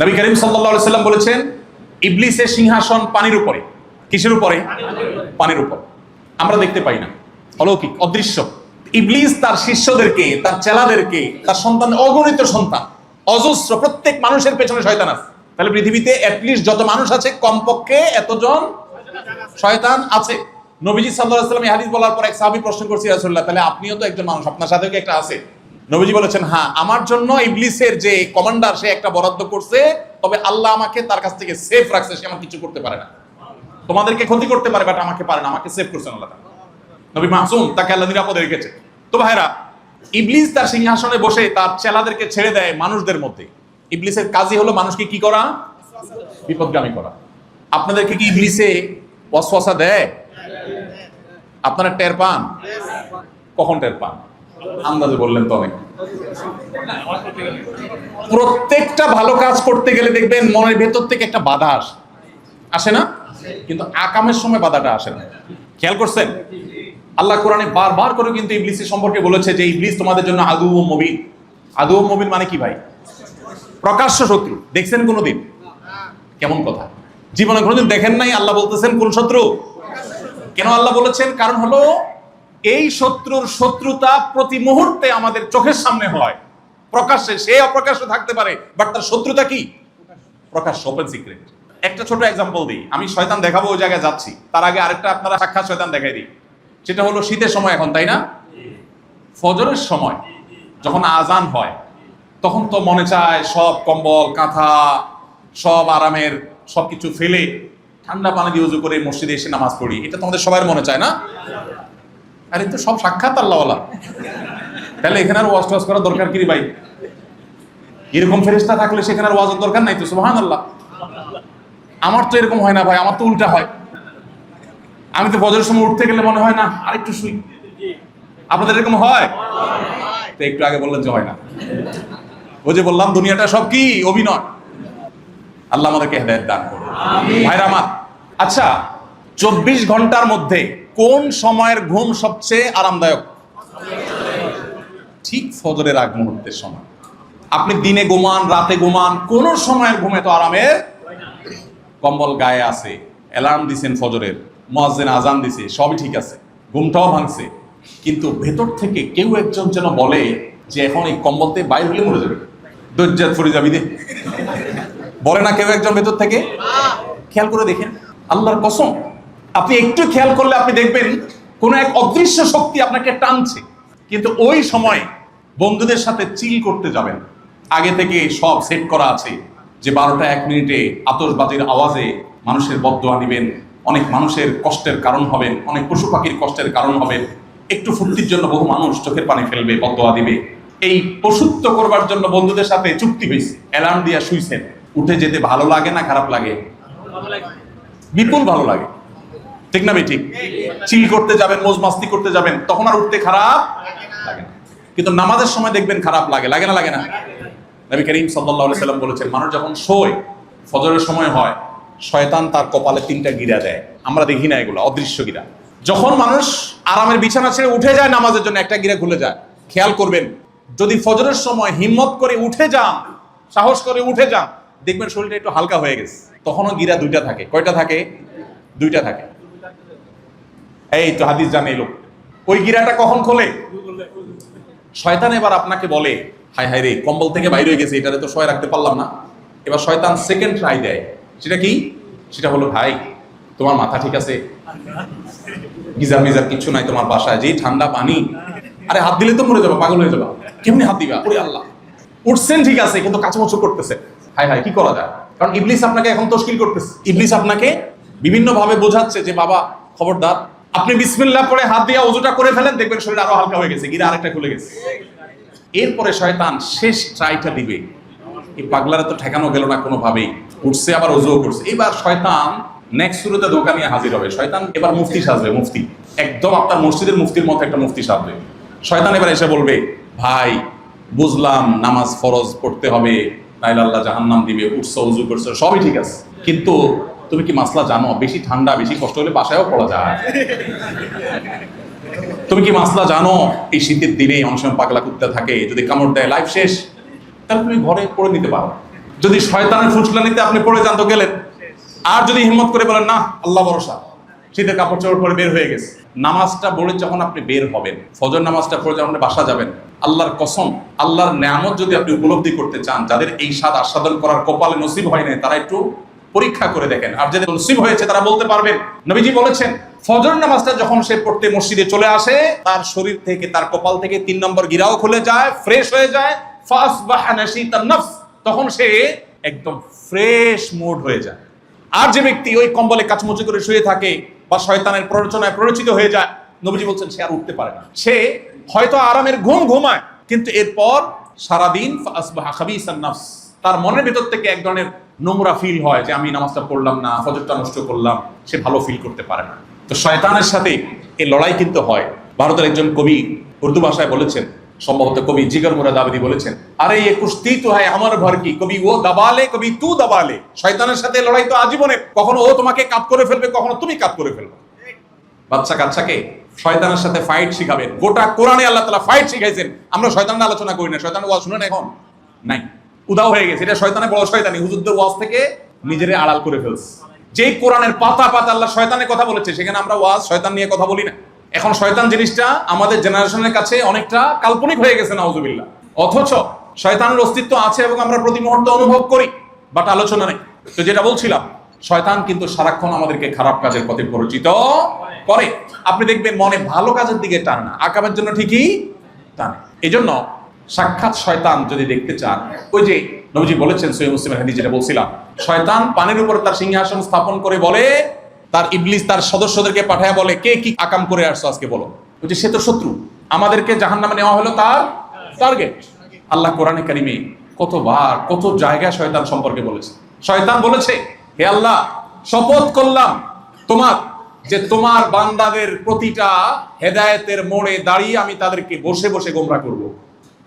নবী করিম সাল্লাল্লাহু আলাইহি সাল্লাম বলেছেন, ইবলিসের সিংহাসন পানির উপরে। কিসের উপরে? পানির উপর। আমরা দেখতে পাই না, অলৌকিক, অদৃশ্য। ইবলিস তার শিষ্যদেরকে, তার চেলাদেরকে, তার সন্তান, অগণিত সন্তান, অজস্র, প্রত্যেক মানুষের পেছনে শয়তান আছে। তাহলে পৃথিবীতে অ্যাটলিস্ট যত মানুষ আছে কমপক্ষে এতজন শয়তান আছে। নবীজি সাল্লাল্লাহু আলাইহি ওয়াসাল্লাম এই হাদিস বলার পর এক সাহাবী প্রশ্ন করছে, ইয়া রাসূলুল্লাহ, তাহলে আপনিও তো একজন মানুষ, আপনার সাথেও কি একটা আছে? নবীজি বলেছেন, হ্যাঁ, আমার জন্য ইবলিসের যে কমান্ডার সে একটা বরাদ্দ করছে, তবে আল্লাহ আমাকে তার কাছ থেকে সেফ রাখছে, সে আমার কিছু করতে পারে না। তোমাদেরকে ক্ষতি করতে পারে, বাট আমাকে পারে না, আমাকে সেভ করছেন আল্লাহ তাআলা। নবী মাসুম, তাকে আল্লাহ নিরাপদে রেখেছে। তো ভাইরা, ইবলিস তার সিংহাসনে বসে তার চেলাদেরকে ছেড়ে দেয় মানুষদের মধ্যে। ইবলিসের কাজই হলো মানুষকে কি করা? বিপদগামী করা। আপনাদেরকে কি ইবলিসে ওয়াসওয়াসা দেয়? আপনারা টের পান? কখন টের পান? আন্দাজে বললেন তো অনেক। প্রত্যেকটা ভালো কাজ করতে গেলে দেখবেন মনের ভেতর থেকে একটা বাধা আসে না? কিন্তু আকামের সময় বাধাটা আসে না। খেয়াল করছেন? আল্লাহ কোরআনে বারবার করে কিন্তু ইবলিসের সম্পর্কে বলেছে যে ইবলিস তোমাদের জন্য আদুউম মুবিন। আদুউম মুবিন মানে কি ভাই? প্রকাশ্য শত্রু। দেখছেন কোনোদিন? কেমন কথা! জীবনে কোনোদিন দেখেন নাই? আল্লাহ বলতেছেন কোন শত্রু? কেন আল্লাহ বলেছেন? কারণ হলো এই শত্রুর শত্রুতা প্রতি মুহূর্তে আমাদের চোখের সামনে হয়, প্রকাশ্যে। সে অপ্রকাশ্য থাকতে পারে, বাট তার শত্রুতা কি? প্রকাশ্য, ওপেন সিক্রেট। একটা ছোট এক্সাম্পল দিই। আমি শয়তান দেখাবো, ওই জায়গায় যাচ্ছি, তার আগে আরেকটা আপনারা সাক্ষাৎ শয়তান দেখাই দিই। সেটা হলো শীতের সময় এখন, তাই না? ফজরের সময় যখন আজান হয়, তখন তো মনে চায় সব কম্বল, কাঁথা, সব আরামের সবকিছু ফেলে ঠান্ডা পানি দিয়ে উজু করে মসজিদে এসে নামাজ পড়ি। এটা তোমাদের সবার মনে চায় না? আরে তো সব সাক্ষাৎ আল্লাহওয়ালা, তাহলে এখানে আর ওয়াজ টোয়াজ করার দরকার কি রে ভাই? এরকম ফেরেশতা থাকলে সেখানে আর ওয়াজের দরকার নাই তো। সুবহানাল্লাহ। আমার তো এরকম হয় না ভাই, আমার তো উল্টা হয়। আমি তো ফজরের সময় উঠতে গেলে মনে হয় না আরেকটু শুই। আপনাদের এরকম হয়? তো একটু আগে বললেন যে হয় না। ওই যে বললাম দুনিয়াটা সব কি অভিনয়। আল্লাহ আমাদেরকে হেদায়েত দান করুন। ভাইরা আমার, আচ্ছা 24 ঘন্টার মধ্যে কোন সময়ের ঘুম সবচেয়ে আরামদায়ক? ঠিক ফজরের আগ মুহূর্তের সময়। আপনি দিনে ঘুমান, রাতে ঘুমান, কোন সময়ের ঘুমে তো আরামের। কম্বল গায়ে আছে, অ্যালার্ম দিছেন ফজরের, মুয়াজ্জিন আজান দিছে, সবই ঠিক আছে, ঘুমটাও ভাঙছে, কিন্তু ভেতর থেকে কেউ একজন যেন বলে যে এখন এই কম্বলতে বাইরে হলে মরে যাবে, দজ্জাত ফরি যাবি দে, বলে না কেউ একজন ভেতর থেকে? খেয়াল করে দেখেন, আল্লাহর কসম, আপনি একটু খেয়াল করলে আপনি দেখবেন কোন এক অদৃশ্য শক্তি আপনাকে টানছে। কিন্তু ওই সময় বন্ধুদের সাথে চিল করতে যাবেন, আগে থেকে সব সেট করা আছে যে 12টা 1 মিনিটে আতশবাজির আওয়াজে মানুষের বদদোয়া নিবেন, অনেক মানুষের কষ্টের কারণ হবেন, অনেক পশু পাখির কষ্টের কারণ হবেন, একটু ফুর্তির জন্য বহু মানুষ চোখের পানি ফেলবে, বদদোয়া দিবে। এই পশুত্ব করবার জন্য বন্ধুদের সাথে চুক্তি হয়েছে, অ্যালার্ম দিয়া শুইছেন। উঠে যেতে ভালো লাগে না খারাপ লাগে? বিপুল ভালো লাগে, ঠিক না? ঠিক। চিল করতে যাবেন, মৌজ মাস্তি করতে যাবেন, তখন আর উঠতে খারাপ লাগে না। কিন্তু নামাজের সময় দেখবেন খারাপ লাগে, লাগে না? লাগে না? নবী করিম সাল্লাল্লাহু আলাইহি সাল্লাম বলেছেন, মানুষ যখন শোয়, ফজরের সময় হয়, শয়তান তার কপালে 3টা গিরা দেয়। আমরা দেখি না, এগুলো অদৃশ্য গিরা। যখন মানুষ আরামের বিছানা ছেড়ে উঠে যায় নামাজের জন্য, একটা গিরা খুলে যায়। খেয়াল করবেন, যদি ফজরের সময় হিম্মত করে উঠে যান, সাহস করে উঠে যান, দেখবেন শরীরটা একটু হালকা হয়ে গেছে। তখনও গিরা 2টা থাকে। কয়টা থাকে? 2টা থাকে। এই তো হাদিস জানে লোক, ওই গিরাটা কখন খোলে? শয়তান এবার আপনাকে বলে, হায় হায় রে, কম্বল থেকে বাইরে হয়ে গেছে, এটারে তো শোয় রাখতে পারলাম না, এবার শয়তান সেকেন্ড ট্রাই দেয়। সেটা কি? সেটা হলো, ভাই তোমার মাথা ঠিক আছে? গিজার মিজার কিছু নাই তোমার বাসায়? যেই ঠান্ডা পানি, আরে হাত দিলে তো মরে যাবে, পাগল হয়ে যাবে, কেমনি হাত দিবা? ওরে আল্লাহ, উঠছেন ঠিক আছে কিন্তু কাচুমাচু করতেছে। হাই হাই, কি করা যায়? কারণ ইবলিস আপনাকে এখন তশকিল করতেছে। ইবলিস আপনাকে বিভিন্ন ভাবে বোঝাচ্ছে যে বাবা খবরদার, আপনি বিসমিল্লাহ পড়ে হাত দিয়ে ওযুটা করে ফেলেন, দেখবেন শরীর আরো হালকা হয়ে গেছে, গিরা আরেকটা খুলে গেছে। এরপরে শয়তান শেষ ট্রাইটা দিবে। এই পাগলারা তো ঠেকানো গেল না কোনোভাবেই, উঠছে আবার ওযুও করছে। এবার শয়তান নেক্সট শুরুতে দোকান নিয়ে হাজির হবে। শয়তান এবার মুফতি সাজবে, মুফতি, একদম আপনার মসজিদের মুফতির মতো একটা মুফতি সাজবে। শয়তান এবার এসে বলবে, ভাই বুঝলাম নামাজ ফরজ পড়তে হবে, নাইলে আল্লাহ জাহান্নাম দিবে, উঠছো ওযু করছো সবই ঠিক আছে, কিন্তু তুমি কি মাসলা জানো বেশি ঠান্ডা বেশি কষ্ট হলে বাসায়ও পড়া যায়? তুমি কি মাসলা জানো এই শীতের দিনে অনেক সময় পাগলা কুত্তা থাকে, যদি কামড় দেয় লাইফ শেষ? তাহলে তুমি ঘরে পড়ে নিতে পারো। যদি শয়তানের ফুসলানিতে আপনি পড়ে যান তো গেলেন। আর যদি হিম্মত করে বলেন না আল্লাহ ভরসা, শীতের কাপড় চোপড় পরে বের হয়ে গেছে, নামাজটা বলে যখন আপনি বের হবেন, ফজর নামাজটা পড়ে যখন আপনি বাসা যাবেন, আল্লাহর কসম, আল্লাহর নেয়ামত যদি আপনি উপলব্ধি করতে চান, যাদের এই স্বাদ আস্বাদন করার কপালে নসিব হয় নাই তারা একটু পরীক্ষা করে দেখেন। আর যাদের নসিব হয়েছে তারা বলতে পারবেন, নবীজি বলেছেন ফজর নামাজটা যখন সে পড়তে মসজিদে চলে আসে, তার শরীর থেকে, তার কপাল থেকে 3 নম্বর গিরাও খুলে যায়, ফ্রেশ হয়ে যায়, ফাসবাহা নাশীতান নফস, তখন সে একদম ফ্রেশ মুড হয়ে যায়। আর যে ব্যক্তি ওই কম্বলে কাচমুচি করে শুয়ে থাকে বা শয়তানের প্ররোচনায় প্ররোচিত হয়ে যায়, নবীজি বলছেন সে আর উঠতে পারে না। সে হয়তো আরামের ঘুম ঘুমায়, কিন্তু এরপর সারাদিন ফাসবাহা খাবিসান নফস, তার মনের ভিতর থেকে এক ধরনের নোংরা ফিল হয় যে আমি নামাজটা পড়লাম না, ফজরটা নষ্ট করলাম, সে ভালো ফিল করতে পারে না। তো শয়তানের সাথে এই লড়াই কিন্তু হয়। ভারতের একজন কবি উর্দু ভাষায় বলেছেন, সম্ভবত কবি জিগর মুরাদ আবেদি বলেছেন, আরে ये कुश्ती तो है আমার ভর কি, কবি ও দাবালে কবি তু দাবালে। শয়তানের সাথে লড়াই তো আজীবনের, কখনো ও তোমাকে কাত করে ফেলবে, কখনো তুমি কাত করে ফেলবে। বাচ্চা কাচ্চাকে শয়তানের সাথে ফাইট শিখাবেন। গোটা কোরআনে আল্লাহ তাআলা ফাইট শিখাইছেন। আমরা শয়তানের আলোচনা করি না, শয়তানের ওয়াজ শুনেন এখন নাই, উদাও হয়ে গেছে। এটা শয়তানের বড় শয়তানি, হুজুরদের ওয়াজ থেকে নিজেরে আড়াল করে ফেলছে। যেই কোরআনের পাতা পাতা আল্লাহ শয়তানের কথা বলেছে, সেখানে আমরা ওয়াজ শয়তান নিয়ে কথা বলি না। এখন শয়তান জিনিসটা আমাদের জেনারেশনের কাছে অনেকটা কাল্পনিক হয়ে গেছে, নাউজুবিল্লাহ। অথচ শয়তানের অস্তিত্ব আছে এবং আমরা প্রতি মুহূর্তে অনুভব করি, বাট আলোচনা নেই। তো যেটা বলছিলাম, শয়তান কিন্তু সারাক্ষণ আমাদেরকে খারাপ কাজের পথে পরিচিত করে। আপনি দেখবেন মনে ভালো কাজের দিকে টানে না, আকামের জন্য ঠিকই টানে। এই জন্য সাক্ষাৎ শয়তান যদি দেখতে চান, ওই যে নবীজি বলেছেন সহিহ মুসলিমের হাদিস, যেটা বলছিলাম, শয়তান পানির উপর তার সিংহাসন স্থাপন করে বলে, তার ইবলিস তার সদস্যদেরকে পাঠায় বলে, কে কি আকাম করে আসছো আজকে বলো। ওই যে সে তো শত্রু, আমাদেরকে জাহান্নামে নেওয়া হলো তার টার্গেট। আল্লাহ কোরআনে কারিমে কতবার কত জায়গায় শয়তান সম্পর্কে বলেছে। শয়তান বলেছে, হে আল্লাহ শপথ করলাম তোমার, যে তোমার বান্দাদের প্রতিটা হেদায়েতের মোড়ে দাঁড়িয়ে আমি তাদেরকে বসে বসে গোমরাহ করব।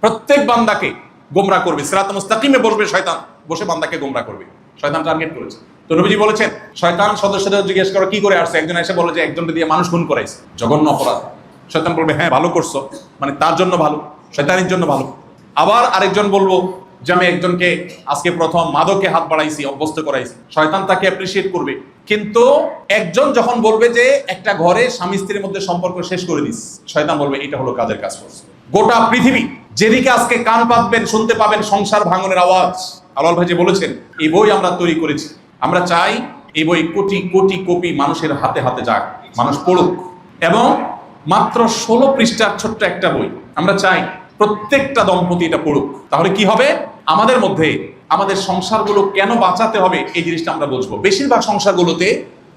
প্রত্যেক বান্দাকে গোমরাহ করবে, সিরাত মুস্তাকিমে বসবে শয়তান, বসে বান্দাকে গোমরাহ করবে। শয়তান টার্গেট করেছে। তো নবীজি বলেছেন, শয়তান সদস্যদের জিজ্ঞেস করো কি করে আসছে। একজন এসে বলে যে একজনকে দিয়ে মানুষ খুন করাইছে, জঘন্য অপরাধ। শয়তান বলবে হ্যাঁ ভালো করছো, মানে তার জন্য ভালো, শয়তানের জন্য ভালো। আবার আরেকজন বলবো যে আমি একজনকে আজকে প্রথম মাদকে হাত বাড়াইছি, অভ্যস্ত করাইছি, শয়তান তাকে অ্যাপ্রিসিয়েট করবে। কিন্তু একজন যখন বলবে যে একটা ঘরে স্বামী স্ত্রীর মধ্যে সম্পর্ক শেষ করে দিস, শয়তান বলবে এটা হলো কাজের কাজ করছে। গোটা পৃথিবী যেদিকে আজকে কান পাতবেন শুনতে পাবেন সংসার ভাঙনের আওয়াজ। আলাল ভাই যে বলেছেন, এই বই আমরা তৈরি করেছি, আমরা চাই এই বই কোটি কোটি কপি মানুষের হাতে হাতে যাক, মানুষ পড়ুক। এবং মাত্র 16 পৃষ্ঠার ছোট্ট একটা বই, আমরা চাই প্রত্যেকটা দম্পতি এটা পড়ুক। তাহলে কি হবে, আমাদের মধ্যে আমাদের সংসারগুলো কেন বাঁচাতে হবে এই জিনিসটা আমরা বুঝবো। বেশিরভাগ সংসারগুলোতে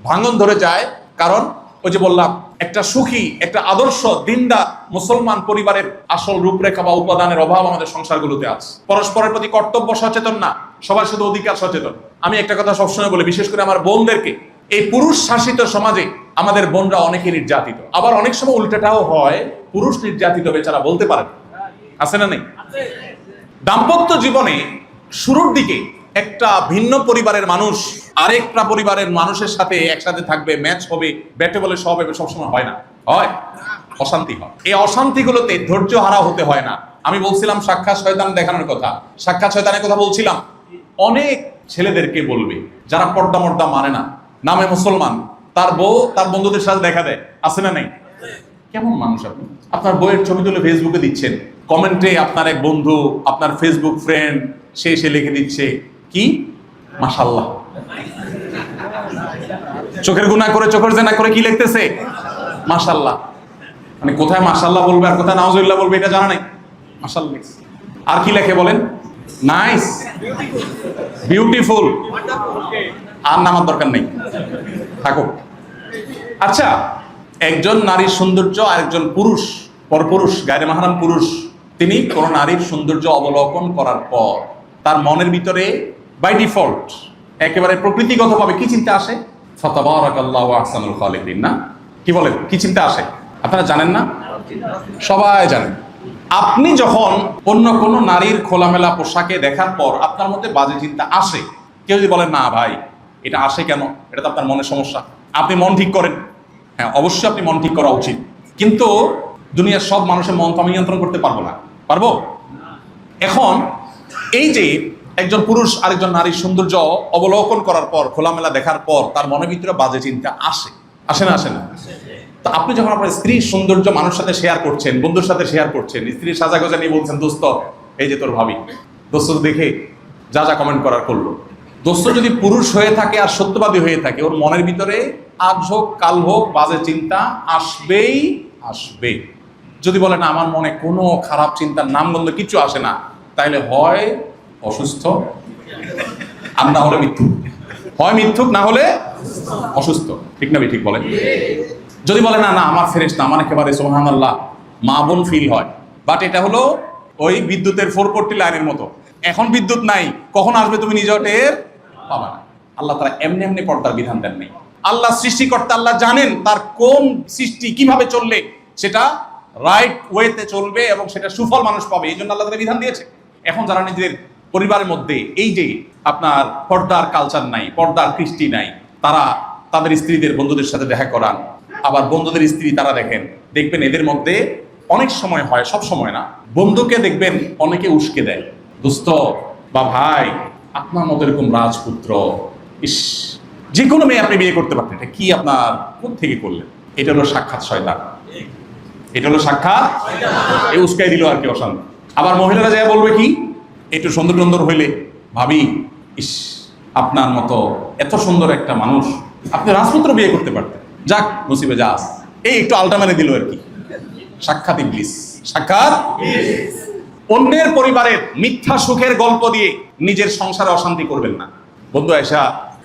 ভাঙন ধরে যায়, কারণ ওই যে বললাম, একটা সুখী, একটা আদর্শ দিনদার মুসলমান পরিবারের আসল রূপরেখা বা উপাদানের অভাব আমাদের সংসারগুলোতে আছে। পরস্পরের প্রতি কর্তব্য সচেতন না, সবার শুধু অধিকার সচেতন। আমি একটা কথা সবসময় বলি, বিশেষ করে আমার বোনদেরকে, এই পুরুষ শাসিত সমাজে আমাদের বোনরা অনেকে নির্যাতিত, আবার অনেক সময় উল্টাটাও হয়, পুরুষ নির্যাতিত বেচারা বলতে পারেন, আছে না নেই? দাম্পত্য জীবনে শুরুর দিকে একটা ভিন্ন পরিবারের মানুষ আরেকটা পরিবারের মানুষের সাথে একসাথে থাকবে, ম্যাচ হবে, ব্যাটে বলে সব হবে, সবসময় হয় না, হয় অশান্তি হয়। এই অশান্তিগুলোতে ধৈর্য হারা হতে হয় না। আমি বলছিলাম সাক্ষাৎ শয়তান দেখানোর কথা, সাক্ষাৎ শয়তানের কথা বলছিলাম। অনেক ছেলেদেরকে বলবে যারা পর্দা মর্দা মানে না, নামে মুসলমান, তার বউ তার বন্ধুদের সাথে দেখা দেয়, আছে না নেই? কেমন মানুষ আপনি? আপনার বইয়ের ছবি তুলে ফেসবুকে দিচ্ছেন, কমেন্টে আপনার এক বন্ধু, আপনার ফেসবুক ফ্রেন্ড, সে লিখে দিচ্ছে, কি কি মাশাআল্লাহ। চোখের গুনাহ করে, চোখের জেনা করে কি লিখতেছে মাশাআল্লাহ। মানে কোথায় মাশাআল্লাহ বলবে আর কোথায় নাউজুবিল্লাহ বলবে এটা জানা নাই, মাশাআল্লাহ লিখছে। আর কি লেখে বলেন? Nice, beautiful. আর নামার দরকার নেই, থাকো। আচ্ছা, একজন নারীর সৌন্দর্য আর একজন পুরুষ, পরপুরুষ, গায়রে মাহরাম পুরুষ, তিনি কোন নারীর সৌন্দর্য অবলোকন করার পর তার মনের ভিতরে বাই ডিফল্ট একেবারে প্রকৃতিগতভাবে কি চিন্তা আসে? ফাতাবারাকাল্লাহু আহসানুল খালিকিন, না? কি বলেন, কি চিন্তা আসে? আপনারা জানেন না? সবাই জানেন। আপনি যখন অন্য কোন নারীর খোলামেলা পোশাকে দেখার পর আপনার মধ্যে বাজে চিন্তা আসে, কেউ যদি বলেন না ভাই এটা আসে কেন, এটা তো আপনার মনের সমস্যা, আপনি মন ঠিক করেন। হ্যাঁ, অবশ্যই আপনি মন ঠিক করা উচিত, কিন্তু দুনিয়ার সব মানুষের মন তো আমি নিয়ন্ত্রণ করতে পারবো না, পারবো? এখন এই যে একজন পুরুষ আরেকজন নারীর সৌন্দর্য অবলোকন করার পর, খোলামেলা দেখার পর তার মনের ভিতরে বাজে চিন্তা আসে, আসে না? আসে না? তো আপনি যখন আপনার স্ত্রীর সৌন্দর্য মানুষের সাথে শেয়ার করছেন, বন্ধুর সাথে শেয়ার করছেন, স্ত্রীর সাজা গোজা নিয়ে বলছেন দোস্ত এই যে তোর ভাবি, দোস্ত দেখে যা যা কমেন্ট করার করলো। দোস্ত যদি পুরুষ হয়ে থাকে আর সত্যবাদী হয়ে থাকে, ওর মনের ভিতরে আজ হোক কাল হোক বাজে চিন্তা আসবেই আসবে। যদি বলে না আমার মনে কোনো খারাপ চিন্তার নামগন্ধ কিছু আসে না, তাইলে হয় অসুস্থ আর না হলে মিথ্যুক। হয় মিথ্যুক, না হলে অসুস্থ। ঠিক না? ঠিক বলেন। যদি বলে না না আমার ফেরেশতা, আমার একেবারে সুবহানাল্লাহ মা বোন ফিল হয়, বাট এটা হলো ওই বিদ্যুতের 440 লাইনের মতো, এখন বিদ্যুৎ নাই, কখন আসবে তুমি নিজেও টের পাবা না। আল্লাহ তাআলা এমনি এমনি পর্দার বিধান দেন নাই। আল্লাহ সৃষ্টিকর্তা, আল্লাহ জানেন তার কোন সৃষ্টি কিভাবে চললে সেটা রাইট ওয়েতে চলবে এবং সেটা সুফল মানুষ পাবে, এই জন্য আল্লাহ তাআলা বিধান দিয়েছে। এখন যারা নিজেদের পরিবারের মধ্যে এই যে আপনার পর্দার কালচার নাই, পর্দার কৃষ্টি নাই, তারা তাদের স্ত্রীদের বন্ধুদের সাথে দেখা করান, আবার বন্ধুদের স্ত্রী তারা দেখবেন এদের মধ্যে অনেক সময় হয়, সব সময় না, বন্ধুকে দেখবেন অনেকে উস্কে দেয়, দোস্ত বা ভাই আপনার মতো এরকম রাজপুত্র, ইস যে কোনো মেয়ে আপনি বিয়ে করতে পারতেন, এটা কি আপনার কোত্থেকে করলেন? এটা হলো সাক্ষাৎ শয়তান, এটা হলো সাক্ষাৎ এই উস্কাই দিল আর কি, অশান্তি। আবার মহিলারা যায় বলবে কি, একটু সুন্দর সুন্দর হইলে ভাবি ইস আপনার মতো এত সুন্দর একটা মানুষ আপনি রাজপুত্র বিয়ে করতে পারতেন, যাক নসিবে যা আছে, এই একটু আলটা মেরে দিল আর কি। সাক্ষাৎ ইবলিস, সাক্ষাৎ। অন্যের পরিবারের মিথ্যা সুখের গল্প দিয়ে নিজের সংসারে অশান্তি করবেন না। বন্ধু আয়সা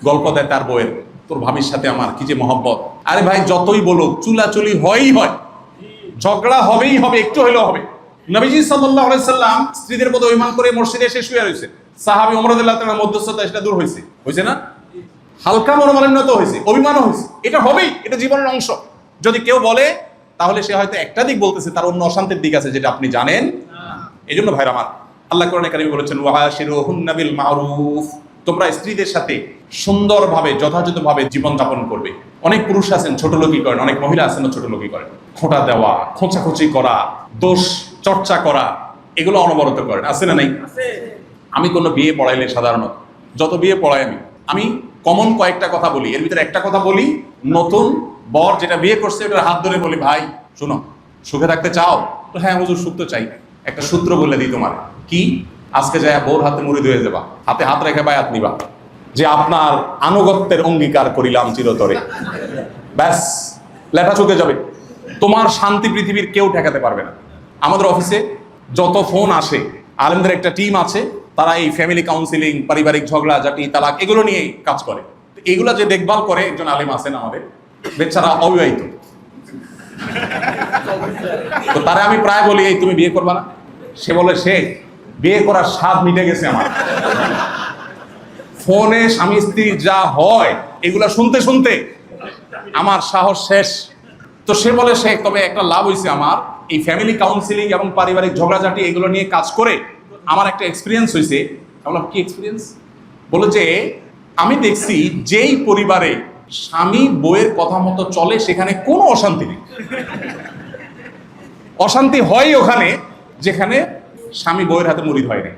গল্প দেয় তার বউয়ের, তোর ভাবির সাথে আমার কি যে মহব্বত। আরে ভাই যতই বলো চুলাচুলি হয়ই হয়, ঝগড়া হবেই হবে, একটু হলেও হবে। নবীজি সাল্লাল্লাহু আলাইহি সাল্লাম স্ত্রীদের প্রতি অভিমান করে মসজিদে এসে শুয়ে রয়েছে, সাহাবী ওমর রাদিয়াল্লাহু তাআলার মধ্যস্থতা সেটা দূর হয়েছে, হয়েছে না? হালকা মনোমালিন্য তো হয়েছে, অভিমানও হয়েছে, এটা হবেই, এটা জীবনের অংশ। যদি কেউ বলে তাহলে সে হয়তো একটা দিক বলতেছে, তার অন্য অশান্তির দিক আছে যেটা আপনি জানেন। এই জন্য ভাইরা আমার, আল্লাহ কোরআনে কারিমে বলেছেন ওয়াশিরুহুন্না বিল মারুফ, তোমরা স্ত্রীদের সাথে সুন্দরভাবে যথাযথভাবে জীবনযাপন করবে। অনেক পুরুষ আছেন ছোট লোকই করেন, অনেক মহিলা আছেন ছোট লোকই করেন, খোঁটা দেওয়া, খোঁচাখুচি করা, দোষ চর্চা করা, এগুলো অনবরত করেন, আছে না নাই? আমি কোনো বিয়ে পড়াইলে সাধারণত যত বিয়ে পড়াই আমি কমন কয়েকটা কথা বলি, এর ভিতরে একটা কথা বলি, নতুন বর যেটা বিয়ে করছে ওটার হাত ধরে বলি, ভাই শোনো সুখে থাকতে চাও তো? হ্যাঁ হুজুর সুখ তো চাই। একটা সূত্র বলে দিই তোমার, কি? আজকে যায় বউর হাতে মুড়ি ধুয়ে দেবা, হাতে হাত রেখে বায়াত নিবা যে আপনার আনুগত্যের অঙ্গীকার করিলাম চিরতরে, ব্যাস লেটা চুকে যাবে, তোমার শান্তি পৃথিবীর কেউ ঠেকাতে পারবে না। আমাদের অফিসে যত ফোন আসে, আলেমদের একটা টিম আছে, তারা এই ফ্যামিলি কাউন্সিলিং, পারিবারিক ঝগড়া ঝাঁটি, তালাক, এগুলো নিয়ে কাজ করে। এগুলা যে দেখভাল করে একজন আলেম আছেন আমাদের, বেচারা অবিবাহিত, তো তারা আমি প্রায় বলি এই তুমি বিয়ে করবা না? সে বলে সে বিয়ে করার স্বাদ মিটে গেছে আমার, ফোনে স্বামী স্ত্রী যা হয় এগুলা শুনতে শুনতে আমার সাহস শেষ। তো সে বলে সে তবে একটা লাভ হয়েছে আমার, এই ফ্যামিলি কাউন্সিলিং এবং পারিবারিক ঝগড়াঝাটি এগুলো নিয়ে কাজ করে আমার একটা এক্সপিরিয়েন্স হয়েছে। বললাম কি এক্সপিরিয়েন্স? বলে যে আমি দেখছি যেই পরিবারে স্বামী বউয়ের কথা মতো চলে সেখানে কোনো অশান্তি নেই, অশান্তি হয় ওখানে যেখানে স্বামী বউয়ের হাতে মুড়ি ধরে নেই,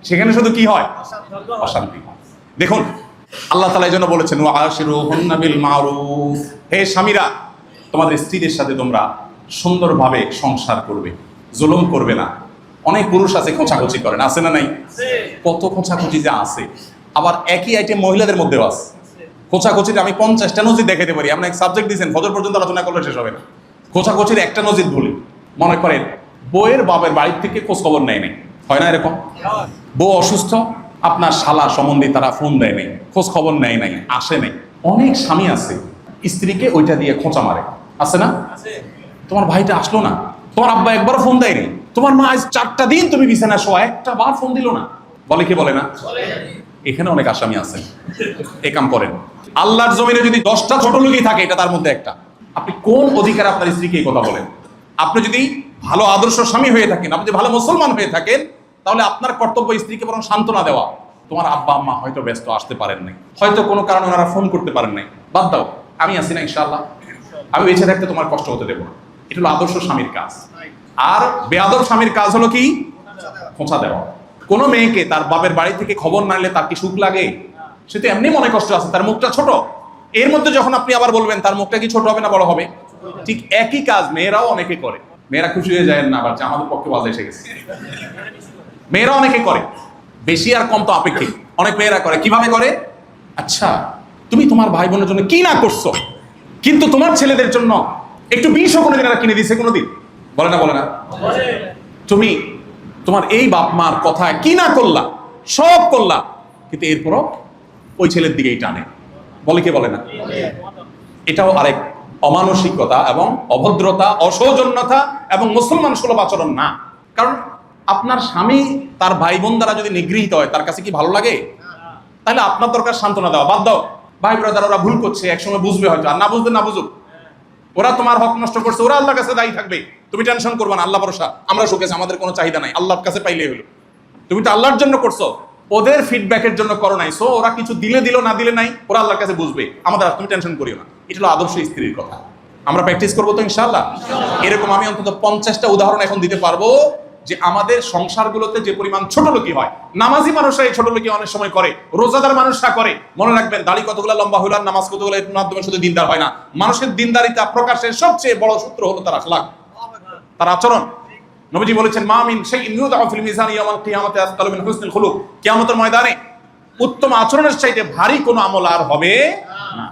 সেখানে শুধু কি হয়? অশান্তি। দেখুন আল্লাহ তাআলা এই জন্য বলেছেন ওয়াশিরুহুন্না বিল মারুফ, হে স্বামীরা তোমাদের স্ত্রীদের সাথে তোমরা সুন্দরভাবে সংসার করবে, জুলুম করবে না, অনেক পুরুষ আছে খোঁচাখুচি করেন, আছে না নাই? কত খোঁচাখুচি যে আছে। আবার একই আইটেম মহিলাদের মধ্যেও আছে। খোঁচাখুচির আমি 50টা নজির দেখাতে পারি। আপনি এক সাবজেক্ট দিয়েছেন, ফজর পর্যন্ত আলোচনা করলে শেষ হবে না। খোঁচাখুচির একটা নজির বলি। মনে করেন বউয়ের বাপের বাড়ির থেকে খোঁজ খবর নেয় নাই, হয় না এরকম? বউ অসুস্থ, আপনার শালা সম্বন্ধে তারা ফোন দেয় নাই, খোঁজ খবর নেয় নাই, আসে নাই। অনেক স্বামী আছে স্ত্রীকে ওইটা দিয়ে খোঁচা মারে, আছে না? তোমার ভাইটা আসলো না, তোমার আব্বা একবারও ফোন দেয়নি, তোমার মা আজ 4টা দিন তুমি বিছানা শোয়া, একটা বার ফোন দিল না, বলে কি বলে না? এখানে অনেক আসামি আছেন এ কাম করেন। আল্লাহর জমিনে যদি 10টা ছোট লোকই থাকে, এটা তার মধ্যে একটা। আপনি কোন অধিকার আপনার স্ত্রীকে এই কথা বলেন? আপনি যদি ভালো আদর্শ স্বামী হয়ে থাকেন, আপনি যদি ভালো মুসলমান হয়ে থাকেন, তাহলে আপনার কর্তব্য স্ত্রীকে বরং সান্ত্বনা দেওয়া। তোমার আব্বা আম্মা হয়তো ব্যস্ত, আসতে পারেন নাই, হয়তো কোনো কারণে ওনারা ফোন করতে পারেন নাই, বাদ দাও, আমি আছি না ইনশাআল্লাহ, আমি বেঁচে থাকতে তোমার কষ্ট হতে দেবো না। এটা হলো আদর্শ স্বামীর কাজ। আর বেআদব স্বামীর কাজ হলো কি? খোঁচা দেওয়া। কোনো মেয়েকে তার বাপের বাড়ি থেকে খবর না নিলে তার কি সুখ লাগে? সে তো এমনি মনে কষ্ট আছে, তার মুখটা ছোট। এর মধ্যে যখন আপনি আবার বলবেন তার মুখটা কি ছোট হবে না বড় হবে? ঠিক একই কাজ মেয়েরাও অনেকে করে। মেয়েরা খুশি হয়ে যায় না, আবার যে আমাদের পক্ষে বাজে এসে গেছে। মেয়েরা অনেকে করে, বেশি আর কম তো আপেক্ষিক। অনেক মেয়েরা করে, কিভাবে করে? আচ্ছা, তুমি তোমার ভাই বোনের জন্য কি না করছো, কিন্তু তোমার ছেলেদের জন্য একটু বিষও কোনোদিন এরা কিনে দিছে? কোনোদিন বলে না? বলে না? তুমি তোমার এই বাপ মার কথায় কি না করলা, সব করলা, কিন্তু এরপরও ওই ছেলের দিকেই টানে, বলে কি বলে না? এটাও আরেক অমানসিকতা এবং অভদ্রতা, অসৌজন্যতা এবং মুসলমান সুলভ আচরণ না। কারণ আপনার স্বামী তার ভাই বোন দ্বারা যদি নিগৃহীত হয়, তার কাছে কি ভালো লাগে? তাহলে আপনার দরকার সান্ত্বনা দেওয়া। বাদ দাও, ভাই ব্রাদার ওরা ভুল করছে, একসময় বুঝবে হয়তো, আর না বুঝবে না বুঝুক, ওরা তোমার হক নষ্ট করছে, ওরা আল্লাহর কাছে দায়ী থাকবে। তুমি টেনশন করবে না, আল্লাহ ভরসা, আমরা সুখেছি, আমাদের কোনো চাহিদা নাই, আল্লাহর কাছে পাইলেই হলো। তুমি তো আল্লাহর জন্য করছো, ওদের ফিডব্যাকের জন্য করো নাই। সো ওরা কিছু দিলে দিল, না দিলে নাই, ওরা আল্লাহর কাছে বুঝবে, আমাদের তুমি টেনশন করিও না। এটা হলো আদর্শ স্ত্রীর কথা। আমরা প্র্যাকটিস করবো তো ইনশাআল্লাহ। এরকম আমি অন্তত 50টা উদাহরণ এখন দিতে পারবো যে আমাদের সংসারগুলোতে যে পরিমাণ ছোট লোকই হয়, নামাজি মানুষরা এই ছোট লোকই অনেক সময় করে, রোজাদার মানুষরা করে। মনে রাখবেন, দাড়ি কতগুলো লম্বা হইল আর নামাজ কতগুলো, এর মাধ্যমে শুধু দিনদার হয় না। মানুষের দিনদারিতা প্রকাশের সবচেয়ে বড় সূত্র হলো তার আখলাক, তার আচরণ। নবীজি বলেছেন, মা মিন শাইইন ইউদাউ ফিল মিজান ইয়াউমাল কিয়ামাতি আসকালু মিন হুসনিল খুলুক। কিয়ামতের ময়দানে উত্তম আচরণের চাইতে ভারী কোনো আমল আর হবে না।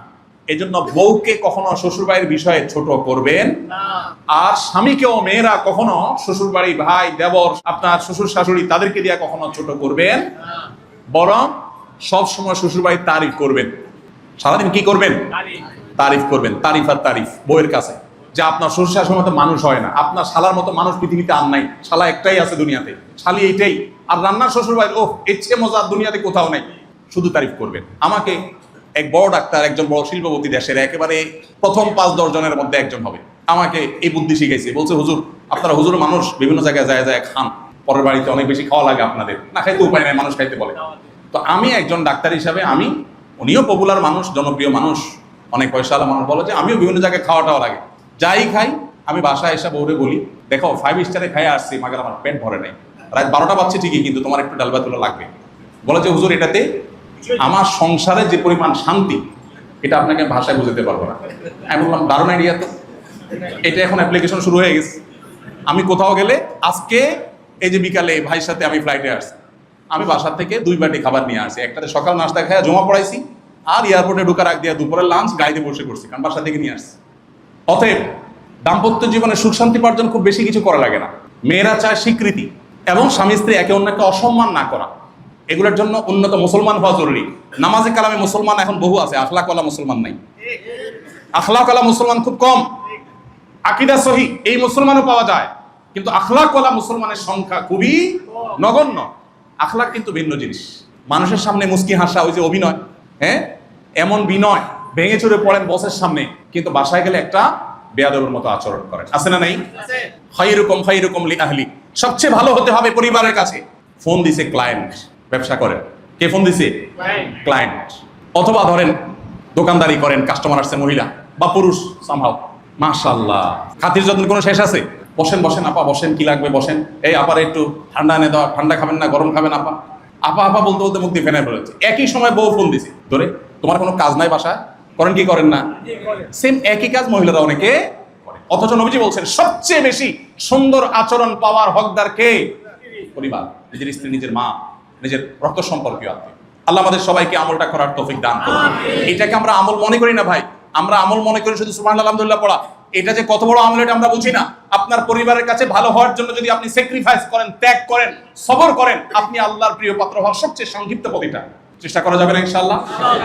এজন্য বউকে কখনো শ্বশুরবাড়ির বিষয়ে ছোট করবেন না, আর স্বামীকেও মেয়েরা কখনো শ্বশুরবাড়ি, ভাই, দেবর, আপনার শ্বশুর শাশুড়ি, তাদেরকে দিয়ে কখনো ছোট করবেন না, বরং সব সময় শ্বশুরবাড়ির তারিফ করবেন। সারাদিন কি করবেন? তারিফ করবেন, তারিফ আর তারিফ বউয়ের কাছে, যে আপনার শ্বশুর শাশুড়ির মতো মানুষ হয় না, আপনার শালার মতো মানুষ পৃথিবীতে আর নাই, শালা একটাই আছে দুনিয়াতে, শালি এইটাই। আর রান্নার শ্বশুরবাড়ি, ওহ, এর চেয়ে মজা দুনিয়াতে কোথাও নাই, শুধু তারিফ করবেন। আমাকে এক বড় ডাক্তার, একজন বড় শিল্পপতি, দেশের একেবারে প্রথম 5-10 জনের মধ্যে একজন হবে, আমাকে এই বুদ্ধি শিখাইছে। বলছে, হুজুর, আপনারা হুজুর মানুষ বিভিন্ন জায়গায় যায় যায় খান, পরের বাড়িতে অনেক বেশি খাওয়া লাগে আপনাদের, না খাইতে উপায় নাই, মানুষ খাইতে বলে। তো আমি একজন ডাক্তার হিসাবে, উনিও পপুলার মানুষ, জনপ্রিয় মানুষ, অনেক পয়সাওয়ালা মানুষ, বলে যে আমিও বিভিন্ন জায়গায় খাওয়াটাও লাগে, যাই খাই আমি বাসায় এসে বউরে বলি, দেখো 5 স্টারে খাই আসছি, মাগার আমার পেট ভরে নাই, রাত 12টা বাজছে ঠিকই, কিন্তু তোমার একটু ডাল ভাত লাগবে। বলে যে হুজুর, এটাতে আমার সংসারে যে পরিমাণ শান্তি, এটা আপনাকে ভাষায় বুঝতে পারবো না। আমি বললাম, দারুণ আইডিয়া তো, এটা এখন অ্যাপ্লিকেশন শুরু হয়ে গেছে। আমি কোথাও গেলে, আজকে এই যে বিকালে ভাইয়ের সাথে আমি ফ্লাইটে আসছি, আমি বাসার থেকে 2 বাটি খাবার নিয়ে আসছি। একটাতে সকাল নাস্তা খাই জমা পড়াইছি, আর এয়ারপোর্টে ঢোকার আগ দিয়ে দুপুরের লাঞ্চ গাড়িতে বসে করছি, কারণ বাসা থেকে নিয়ে আসছি। অতএব দাম্পত্য জীবনে সুখ শান্তি পার্জন খুব বেশি কিছু করা লাগে না। মেয়েরা চায় স্বীকৃতি এবং স্বামী স্ত্রী একে অন্যকে অসম্মান না করা। এগুলোর জন্য উন্নত মুসলমান হওয়া জরুরি। নামাজে কালামে মুসলমান এখন বহু আছে, আখলাকওয়ালা মুসলমান নাই। আখলাকওয়ালা মুসলমান খুব কম। আকীদা সহি এই মুসলমানও পাওয়া যায়, কিন্তু আখলাকওয়ালা মুসলমানের সংখ্যা খুবই নগণ্য। আখলাক কিন্তু ভিন্ন জিনিস। মানুষের সামনে মুস্কি হাসা, ওই যে অভিনয়, হ্যাঁ, এমন বিনয় ভেঙে চুরে পড়েন বসের সামনে, কিন্তু বাসায় গেলে একটা বেয়াদবের মতো আচরণ করেন, আছে না নাই? খায়রুকুম লি আহলি, সবচেয়ে ভালো হতে হবে পরিবারের কাছে। ফোন দিছে ক্লায়েন্ট, ব্যবসা করেন, কে ফোন দিছে? ক্লায়েন্ট। অথবা ধরেন দোকানদারি করেন, কাস্টমার আসছে, মহিলা বা পুরুষ, সামহাও মাশাআল্লাহ, খাতির যত্ন কোনো শেষ আছে? বসেন বসেন আপা, বসেন, কি লাগবে বসেন, এই আপার একটু ঠান্ডা এনে দাও, ঠান্ডা খাবেন না গরম খাবেন আপা, আপা আপা বলতে বলতে মুখ দিয়ে ফেনে ফেলেছে। একই সময় বউ ফোন দিছে ধরে, তোমার কোনো কাজ নাই বাসায়, করেন কি করেন না? সেম একই কাজ মহিলারা অনেকে করে। অথচ নবীজি বলছেন, সবচেয়ে বেশি সুন্দর আচরণ পাওয়ার হকদার কে? পরিবার, নিজের স্ত্রী, নিজের মা, নিজের রক্ত সম্পর্কীয় আত্মীয়। আল্লাহ আমাদের সবাইকে আমলটা করার তৌফিক দান করুন। এটাকে আমরা আমল মনে করি না ভাই, আমরা আমল মনে করি শুধু সুবহানাল্লাহ আলহামদুলিল্লাহ পড়া। এটা যে কত বড় আমল এটা আমরা বুঝি না। আপনার পরিবারের কাছে ভালো হওয়ার জন্য যদি আপনি স্যাক্রিফাইস করেন, ত্যাগ করেন, সবর করেন, আপনি আল্লাহর প্রিয় পাত্র হওয়ার সবচেয়ে সংক্ষিপ্ত পথটা চেষ্টা করা যাবে না ইনশাআল্লাহ।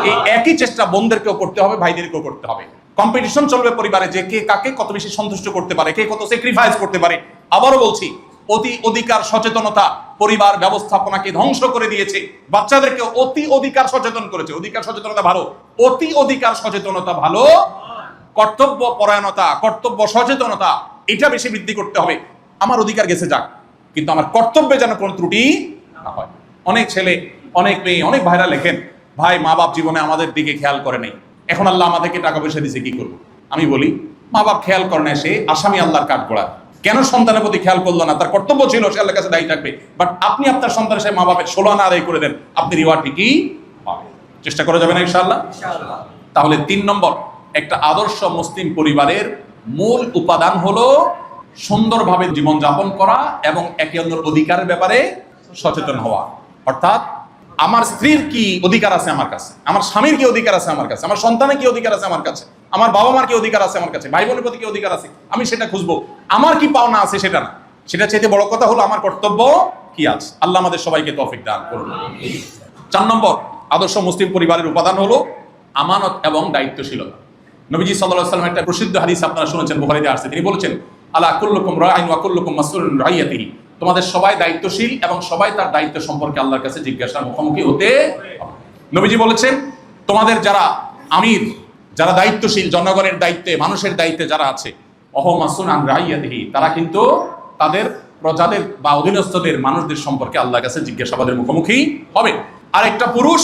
এই একই চেষ্টা বোনদেরকেও করতে হবে, ভাইদেরকেও করতে হবে। কম্পিটিশন চলবে পরিবারে যে কে কাকে কত বেশি সন্তুষ্ট করতে পারে, কে কত স্যাক্রিফাইস করতে পারে। আবারও বলছি, অতি অধিকার সচেতনতা পরিবার ব্যবস্থাপনাকে ধ্বংস করে দিয়েছে, বাচ্চাদেরকে অতি অধিকার সচেতন করেছে। অধিকার সচেতনতা ভালো, অতি অধিকার সচেতনতা ভালো, কর্তব্য পরায়ণতা, কর্তব্য সচেতনতা এটা বেশি বৃদ্ধি করতে হবে। আমার অধিকার গেছে যাক, কিন্তু আমার কর্তব্যে যেন কোনো ত্রুটি না হয়। অনেক ছেলে, অনেক মেয়ে, অনেক ভাইরা লেখেন, ভাই মা বাপ জীবনে আমাদের দিকে খেয়াল করে নেই, এখন আল্লাহ আমাদেরকে টাকা পয়সা দিয়েছে, কি করবো? আমি বলি, মা বাপ খেয়াল করে না, সে আসামি আল্লাহর কাঠগড়া। কেন সন্তানের প্রতি খেয়াল করলো না? তার কর্তব্য ছিল, সে আল্লাহর কাছে দায়ী থাকবে। বাট আপনি আপনার সন্তানের সাথে মা বাপের 16 আনা আদায় করে দেন, আপনি রিওয়ার্ড ঠিকই পাবেন। চেষ্টা করা যাবে না ইনশাআল্লাহ? তাহলে 3 নম্বর, একটা আদর্শ মুসলিম পরিবারের মূল উপাদান হলো সুন্দরভাবে জীবনযাপন করা এবং একে অন্যের অধিকারের ব্যাপারে সচেতন হওয়া। অর্থাৎ আমার স্ত্রীর কি অধিকার আছে আমার কাছে, আমার স্বামীর কি অধিকার আছে আমার কাছে, আমার সন্তানের কি অধিকার আছে আমার কাছে, আমার বাবা মার কি অধিকার আছে আমার কাছে, ভাই বোনের প্রতি কি অধিকার আছে, আমি সেটা খুঁজবো। আমার কি পাওনা আছে সেটা না, সেটা চাইতে বড় কথা হলো আমার কর্তব্য কি আছে। আল্লাহ আমাদের সবাইকে তৌফিক দান করুন। 4 নম্বর আদর্শ মুসলিম পরিবারের উপাদান হলো আমানত এবং দায়িত্বশীলতা। নবীজি সাল্লাল্লাহু আলাইহি ওয়াসাল্লাম একটা প্রসিদ্ধ হাদিস আপনারা শুনেছেন, বুখারীতে আসছে। তিনি বলেছেন, আলা কুল্লুকুম রাইন ওয়া কুল্লুকুম মাসউলুন আন রাইয়াতিহি। তোমাদের সবাই দায়িত্বশীল এবং সবাই তার দায়িত্ব সম্পর্কে আল্লাহর কাছে জিজ্ঞাসার মুখোমুখি হতে হবে। নবীজি বলেছেন, তোমাদের যারা আমির, যারা দায়িত্বশীল, জনগণের দায়িত্বে, মানুষের দায়িত্বে যারা আছে, ওয়া মাসউলুন আন রাইয়াতিহি, তারা কিন্তু তাদের প্রজাদের বা অধীনস্থদের মানুষদের সম্পর্কে আল্লাহর কাছে জিজ্ঞাসাবাদের মুখোমুখি হবে। আর একটা পুরুষ,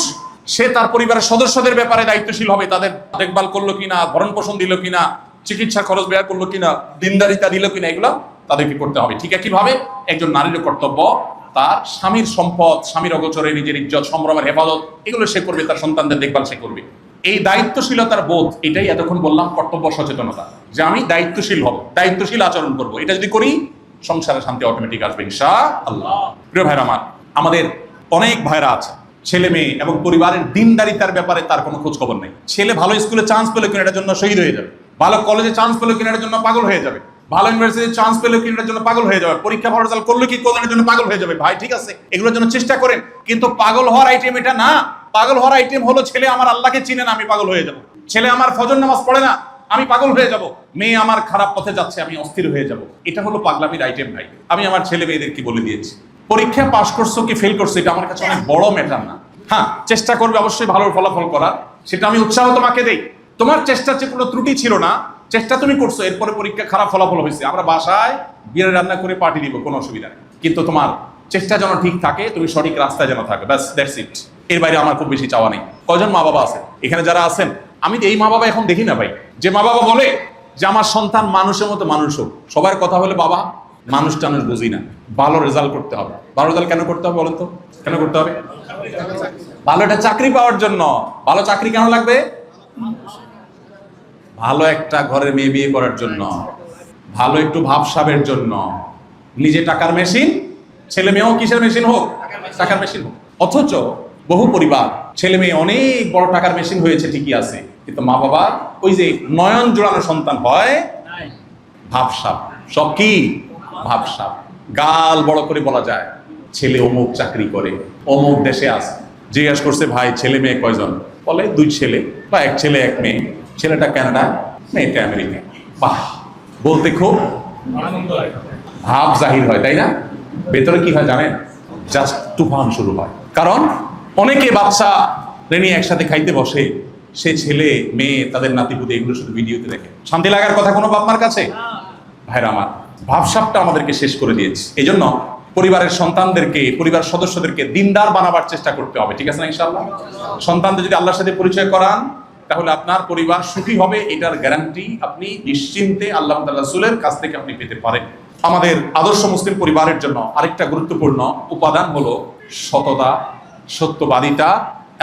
সে তার পরিবারের সদস্যদের ব্যাপারে দায়িত্বশীল হবে, তাদের দেখভাল করলো কিনা, ভরণ পোষণ দিল কিনা, চিকিৎসা খরচ ব্যয় করলো কিনা, দিনদারিতা দিল কিনা, এগুলো তাদেরকে করতে হবে। ঠিক একইভাবে একজন নারীর কর্তব্য তার স্বামীর সম্পদ, স্বামীর অগোচরে নিজের ইজ্জত সম্ভ্রমের হেফাজত, এগুলো সে করবে, তার সন্তানদের দেখভাল সে করবে। এই দায়িত্বশীলতার বোধ, এটাই এতক্ষণ বললাম কর্তব্য সচেতনতা, যে আমি দায়িত্বশীল হব, দায়িত্বশীল আচরণ করব। এটা যদি করি, সংসারে শান্তি অটোমেটিক আসবে ইনশাআল্লাহ। প্রিয় ভাইরা আমার, আমাদের অনেক ভাইরা আছে, ছেলে মেয়ে এবং পরিবারের দিনদারিতার ব্যাপারে তার কোনো খোঁজ খবর নেই। ছেলে ভালো স্কুলে চান্স পেলো কিনা এটার জন্য শহীদ হয়ে যাবে, ভালো কলেজে চান্স পেলো কিনা এটার জন্য পাগল হয়ে যাবে, ভালো ইউনিভার্সিটিতে চান্স পেলো কিনা এটার জন্য পাগল হয়ে যাবে, পরীক্ষা ভালো রেজাল্ট করলো কি করলো এর জন্য পাগল হয়ে যাবে। ভাই ঠিক আছে, এগুলোর জন্য চেষ্টা করেন, কিন্তু পাগল হওয়ার আইটেম এটা না। পাগল হওয়ার আইটেম হলো ছেলে আমার আল্লাহকে চিনে না, আমি পাগল হয়ে যাব। ছেলে আমার ফজর নামাজ পড়ে না, আমি পাগল হয়ে যাব। মেয়ে আমার খারাপ পথে যাচ্ছে, আমি অস্থির হয়ে যাব। এটা হলো পাগলামির আইটেম ভাই। আমি আমার ছেলে মেয়েদের কি বলে দিয়েছি, পরীক্ষা পাস করছো কি ফেল করছো এটা আমার কাছে অনেক বড় ম্যাটার না। হ্যাঁ, চেষ্টা করবে অবশ্যই ভালো ফলাফল করার, সেটা আমি উৎসাহ তোমাকে দেই। তোমার চেষ্টার যে কোনো ত্রুটি ছিল না, চেষ্টা তুমি করছো, এরপরে পরীক্ষা খারাপ ফলাফল হয়েছে, আমরা বাসায় বিয়ের রান্না করে পার্টি দিব, কোনো অসুবিধা নেই। কিন্তু তোমার চেষ্টা যেন ঠিক থাকে, তুমি সঠিক রাস্তায় যেন থাকো, ব্যাস, দ্যাটস ইট। এর বাইরে আমার খুব বেশি চাওয়া নেই। কয়জন মা বাবা আছে এখানে যারা আছেন, আমি এই মা বাবা এখন দেখি না ভাই, যে মা বাবা বলে যে আমার সন্তান মানুষের মতো মানুষ হোক। সবার কথা হলে বাবা মানুষ টানুষ বুঝি না, ভালো রেজাল্ট করতে হবে। ভালো রেজাল্ট কেন করতে হবে বলেন তো? কেন করতে হবে? ভালো একটা চাকরি পাওয়ার জন্য। ভালো চাকরি কেন লাগবে? ভালো একটা ঘরের মেয়ে বিয়ে করার জন্য, ভালো একটু ভাবসাবের জন্য। নিজে টাকার মেশিন, ছেলে মেয়েও কিসের মেশিন হোক? টাকার মেশিন হোক। অথচ বহু পরিবার ছেলে মেয়ে অনেক বড় টাকার মেশিন হয়েছে, ঠিকই আছে, কিন্তু মা বাবা ওই যে নয়ন জোড়ানো সন্তান হয় ভাবসাব। সব কি ভাবসাব, গাল বড় করে বলা যায় ছেলে অমুক চাকরি করে, অমুক দেশে আছে। জিজ্ঞাসা করছে, ভাই ছেলে মেয়ে কয়জন? বলে 2 ছেলে বা 1 ছেলে 1 মেয়ে। ছেলেটা কানাডা, মেয়েটা আমেরিকা। বাহ, বলতে খুব ভাব জাহির হয়, তাই না? ভেতরে কি হয় জানেন? জাস্ট তুফান শুরু হয়। কারণ অনেকে বাচ্চা নিয়ে একসাথে খাইতে বসে, সে ছেলে মেয়ে তাদের নাতিপুতি এগুলো শুধু ভিডিওতে দেখে। শান্তি লাগার কথা কোনো বাপ মার কাছে? ভাইরা আমার, ভাবসাবটা আমাদেরকে শেষ করে দিয়েছে। এই জন্য পরিবারের সন্তানদেরকে, পরিবার সদস্যদেরকে দিনদার বানাবার চেষ্টা করতে হবে, ঠিক আছে না ইনশাআল্লাহ? সন্তানদের যদি আল্লাহর সাথে পরিচয় করান, তাহলে আপনার পরিবার সুখী হবে, এটার গ্যারান্টি আপনি নিশ্চিন্তে আল্লাহ তাআলা রাসূলের কাছ থেকে আপনি পেতে পারেন। আমাদের আদর্শ মুসলিম পরিবারের জন্য আরেকটা গুরুত্বপূর্ণ উপাদান হলো সততা, সত্যবাদিতা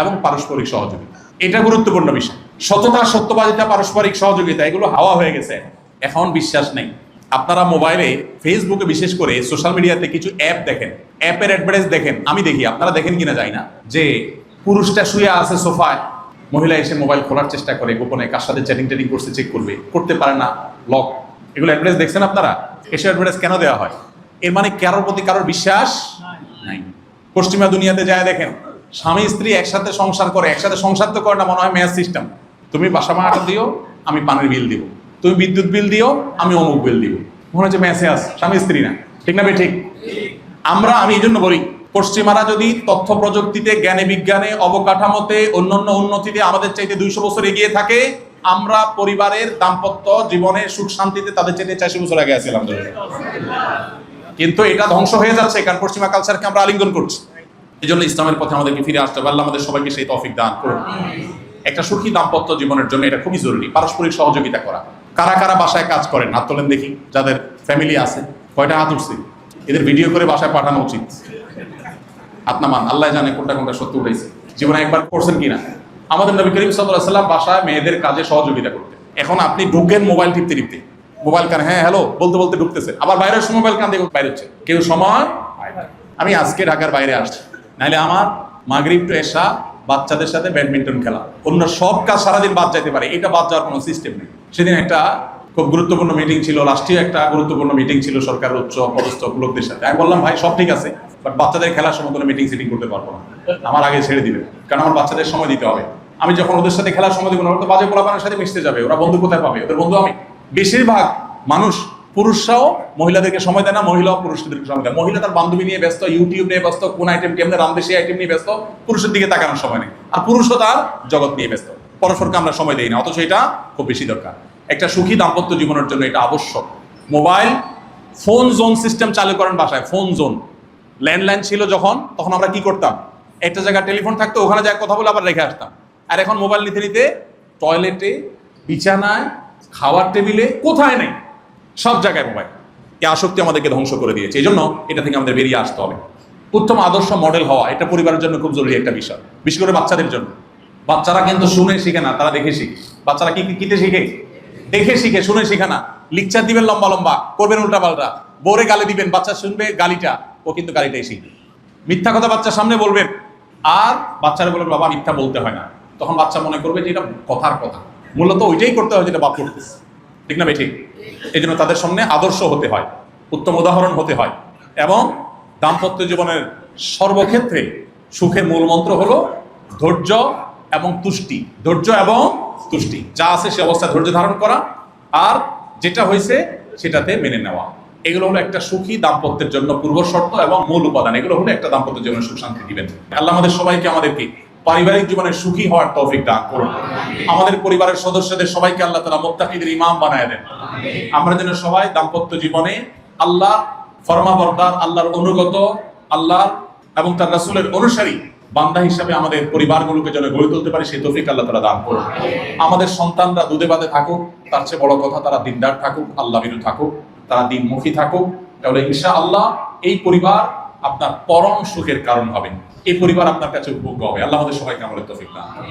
এবং পারস্পরিক সহযোগিতা। এটা গুরুত্বপূর্ণ বিষয়। সততা, সত্যবাদিতা, পারস্পরিক সহযোগিতা, এগুলো হাওয়া হয়ে গেছে, এখন বিশ্বাস নেই। আপনারা মোবাইলে, ফেসবুকে, বিশেষ করে সোশ্যাল মিডিয়াতে কিছু অ্যাপ দেখেন, অ্যাপের অ্যাডভার্টাইজ দেখেন, আমি দেখি, আপনারা দেখেন কিনা জানি না, যে পুরুষটা শুয়ে আছে সোফায়, মহিলা এসে মোবাইল খোলার চেষ্টা করে, গোপনে কার সাথে চ্যাটিং করছে চেক করবে, করতে পারে না, লক। এগুলো অ্যাডভার্টাইজ দেখছেন আপনারা? এসব অ্যাডভার্টাইজ কেন দেওয়া হয়? এর মানে কারোর প্রতি কারোর বিশ্বাস নাই। পশ্চিমা দুনিয়াতে যায় দেখেন, স্বামী স্ত্রী একসাথে সংসার করে, একসাথে সংসার তো করে না, মনে হয় মেয়াজ সিস্টেম। তুমি বাসা ভাড়াটা দিও, আমি পানির বিল দিব, তুমি বিদ্যুৎ বিল দিও, আমি অমুক বিল দিব, মনে হচ্ছে মেসেজ স্বামী স্ত্রী না। ঠিক না? ঠিক। আমি এই জন্য বলি, পশ্চিমারা যদি তথ্য প্রযুক্তিতে, জ্ঞানে বিজ্ঞানে, অবকাঠামোতে, অন্যান্য উন্নতিতে আমাদের চাইতে 200 বছর এগিয়ে থাকে, আমরা পরিবারের দাম্পত্য জীবনের সুখ শান্তিতে তাদের চাইতে 400 বছর আগে আছি আলহামদুলিল্লাহ। কিন্তু এটা ধ্বংস হয়ে যাচ্ছে, কারণ পশ্চিমা কালচারকে আমরা আলিঙ্গন করছি। এই জন্য ইসলামের পথে আমাদেরকে ফিরে আসতে হবে। আল্লাহ আমাদের সবাইকে সেই তৌফিক দান করুন। একটা সুখী দাম্পত্য জীবনের জন্য এটা খুবই জরুরি, পারস্পরিক সহযোগিতা করা। কারা কারা বাসায় কাজ করেন হাত তোলেন দেখি, যাদের ফ্যামিলি আছে। কয়টা হাত উঠছে? এদের ভিডিও করে বাসায় পাঠানো উচিত। হাত নামান, আল্লাহ জানে কোনটা কোনটা সত্যি উঠেছে। জীবনে একবার করছেন কিনা? আমাদের নবী করিম সাল্লাল্লাহু আলাইহি ওয়াসাল্লাম বাসায় মেয়েদের কাজে সহযোগিতা করতেন। এখন আপনি ঢুকেন মোবাইল টিপতে টিপতে, মোবাইল কান, হ্যাঁ হ্যালো বলতে বলতে ঢুকতেছে, আবার বাইরের সময় মোবাইল কান দিয়ে বাইরে হচ্ছে, কেউ সময়। আমি আজকে ঢাকার বাইরে আসছি, নাহলে আমার মাগরিব টু এশা বাচ্চাদের সাথে ব্যাডমিন্টন খেলা, অন্য সব কাজ সারাদিন বাদ যাইতে পারে, এটা বাদ যাওয়ার কোনো সিস্টেম নেই। সেদিন একটা খুব গুরুত্বপূর্ণ মিটিং ছিল, রাষ্ট্রীয় একটা গুরুত্বপূর্ণ মিটিং ছিল সরকারের উচ্চ পদস্থ লোকদের সাথে। আমি বললাম ভাই সব ঠিক আছে, বাট বাচ্চাদের খেলার সময় কোনো মিটিং সিটিং করতে পারবো না, আমার আগে ছেড়ে দিবে, কারণ আমার বাচ্চাদের সময় দিতে হবে। আমি যখন ওদের সাথে খেলার সময় দিব না, ওরা তো বাজে পোলাপানের সাথে মিশতে যাবে, ওরা বন্ধু কোথায় পাবে? ওদের বন্ধু আমি। বেশিরভাগ মানুষ, পুরুষরাও মহিলাদেরকে সময় দেয় না, মহিলাও পুরুষদেরকে সময় দেয়। মহিলা তার বান্ধবী নিয়ে ব্যস্ত, ইউটিউব নিয়ে ব্যস্ত, কোন আইটেম কেমনে রান্ধবে সেই আইটেম নিয়ে ব্যস্ত, পুরুষের দিকে তাকানোর সময় নেই। আর পুরুষও তার জগৎ নিয়ে ব্যস্ত, পরস্পরকে আমরা সময় দেই না, অথচ এটা খুব বেশি দরকার। একটা সুখী দাম্পত্য জীবনের জন্য এটা আবশ্যক। মোবাইল ফোন জোন সিস্টেম চালু করেন বাসায়, ফোন জোন। ল্যান্ডলাইন ছিল যখন, তখন আমরা কি করতাম? একটা জায়গায় টেলিফোন থাকতো, ওখানে যায় কথা বলে আবার রেখে আসতাম। আর এখন মোবাইল নিতে নিতে টয়লেটে, বিছানায়, খাওয়ার টেবিলে, কোথায় নেই, সব জায়গায় মোবাইল। এই আসক্তি আমাদেরকে ধ্বংস করে দিয়েছে। এই জন্য এটা থেকে আমাদের বেরিয়ে আসতে হবে। উত্তম আদর্শ মডেল হওয়া এটা পরিবারের জন্য খুব জরুরি একটা বিষয়, বিশেষ করে বাচ্চাদের জন্য। বাচ্চারা কিন্তু শুনে শিখে না, তারা দেখে শিখে। বাচ্চারা কিতে শিখে? দেখে শিখে, শুনে শিখে না। লিকচার দিবেন লম্বা লম্বা, করবেন উল্টা পাল্টা, বোরে গালি দিবেন, বাচ্চা শুনবে গালিটা, ও কিন্তু গালিটাই শিখবে। মিথ্যা কথা বাচ্চার সামনে বলবেন, আর বাচ্চারা বলবেন বাবা মিথ্যা বলতে হয় না, তখন বাচ্চা মনে করবে যে এটা কথার কথা, মূলত ওইটাই করতে হয় যেটা বাপ করতেছে। ঠিক না? ঠিক। এই জন্য তাদের সামনে আদর্শ হতে হয়, উত্তম উদাহরণ হতে হয়। এবং দাম্পত্য জীবনের সর্বক্ষেত্রে সুখের মূল মন্ত্র হলো ধৈর্য এবং তুষ্টি। ধৈর্য এবং তুষ্টি, যা আছে সে অবস্থায় ধৈর্য ধারণ করা, আর যেটা হয়েছে সেটাতে মেনে নেওয়া। এগুলো হলো একটা সুখী দাম্পত্যের জন্য পূর্ব শর্ত এবং মূল উপাদান। এগুলো হলো একটা দাম্পত্য জীবনের সুখ শান্তি দিবেন। আল্লাহ আমাদের সবাইকে, আমাদেরকে পারিবারিক জীবনে সুখী হওয়ার তৌফিক দান করুন। আমাদের পরিবারের সদস্যদের সবাইকে আল্লাহ তাআলা মুত্তাকিদের ইমাম বানায় দেন। আমরা যেন সবাই দাম্পত্য জীবনে আল্লাহ ফরমাবরদার, আল্লাহর অনুগত, আল্লাহ এবং তার রাসূলের অনুসারী বান্দা হিসাবে আমাদের পরিবারগুলোকে যেন গড়ে তুলতে পারি, সেই তৌফিক আল্লাহ তাআলা দান করুন। আমাদের সন্তানরা দুধে ভাতে থাকুক, তার চেয়ে বড় কথা তারা দিনদার থাকুক, আল্লাহ ভীরু থাকুক, তারা দিনমুখী থাকুক। তাহলে ইনশাআল্লাহ এই পরিবার আপনার পরম সুখের কারণ হবে, এই পরিবার আপনার কাছে উপভোগ্য হবে। আল্লাহ আমাদের সবাইকে আমাদের তৌফিক দান করুন।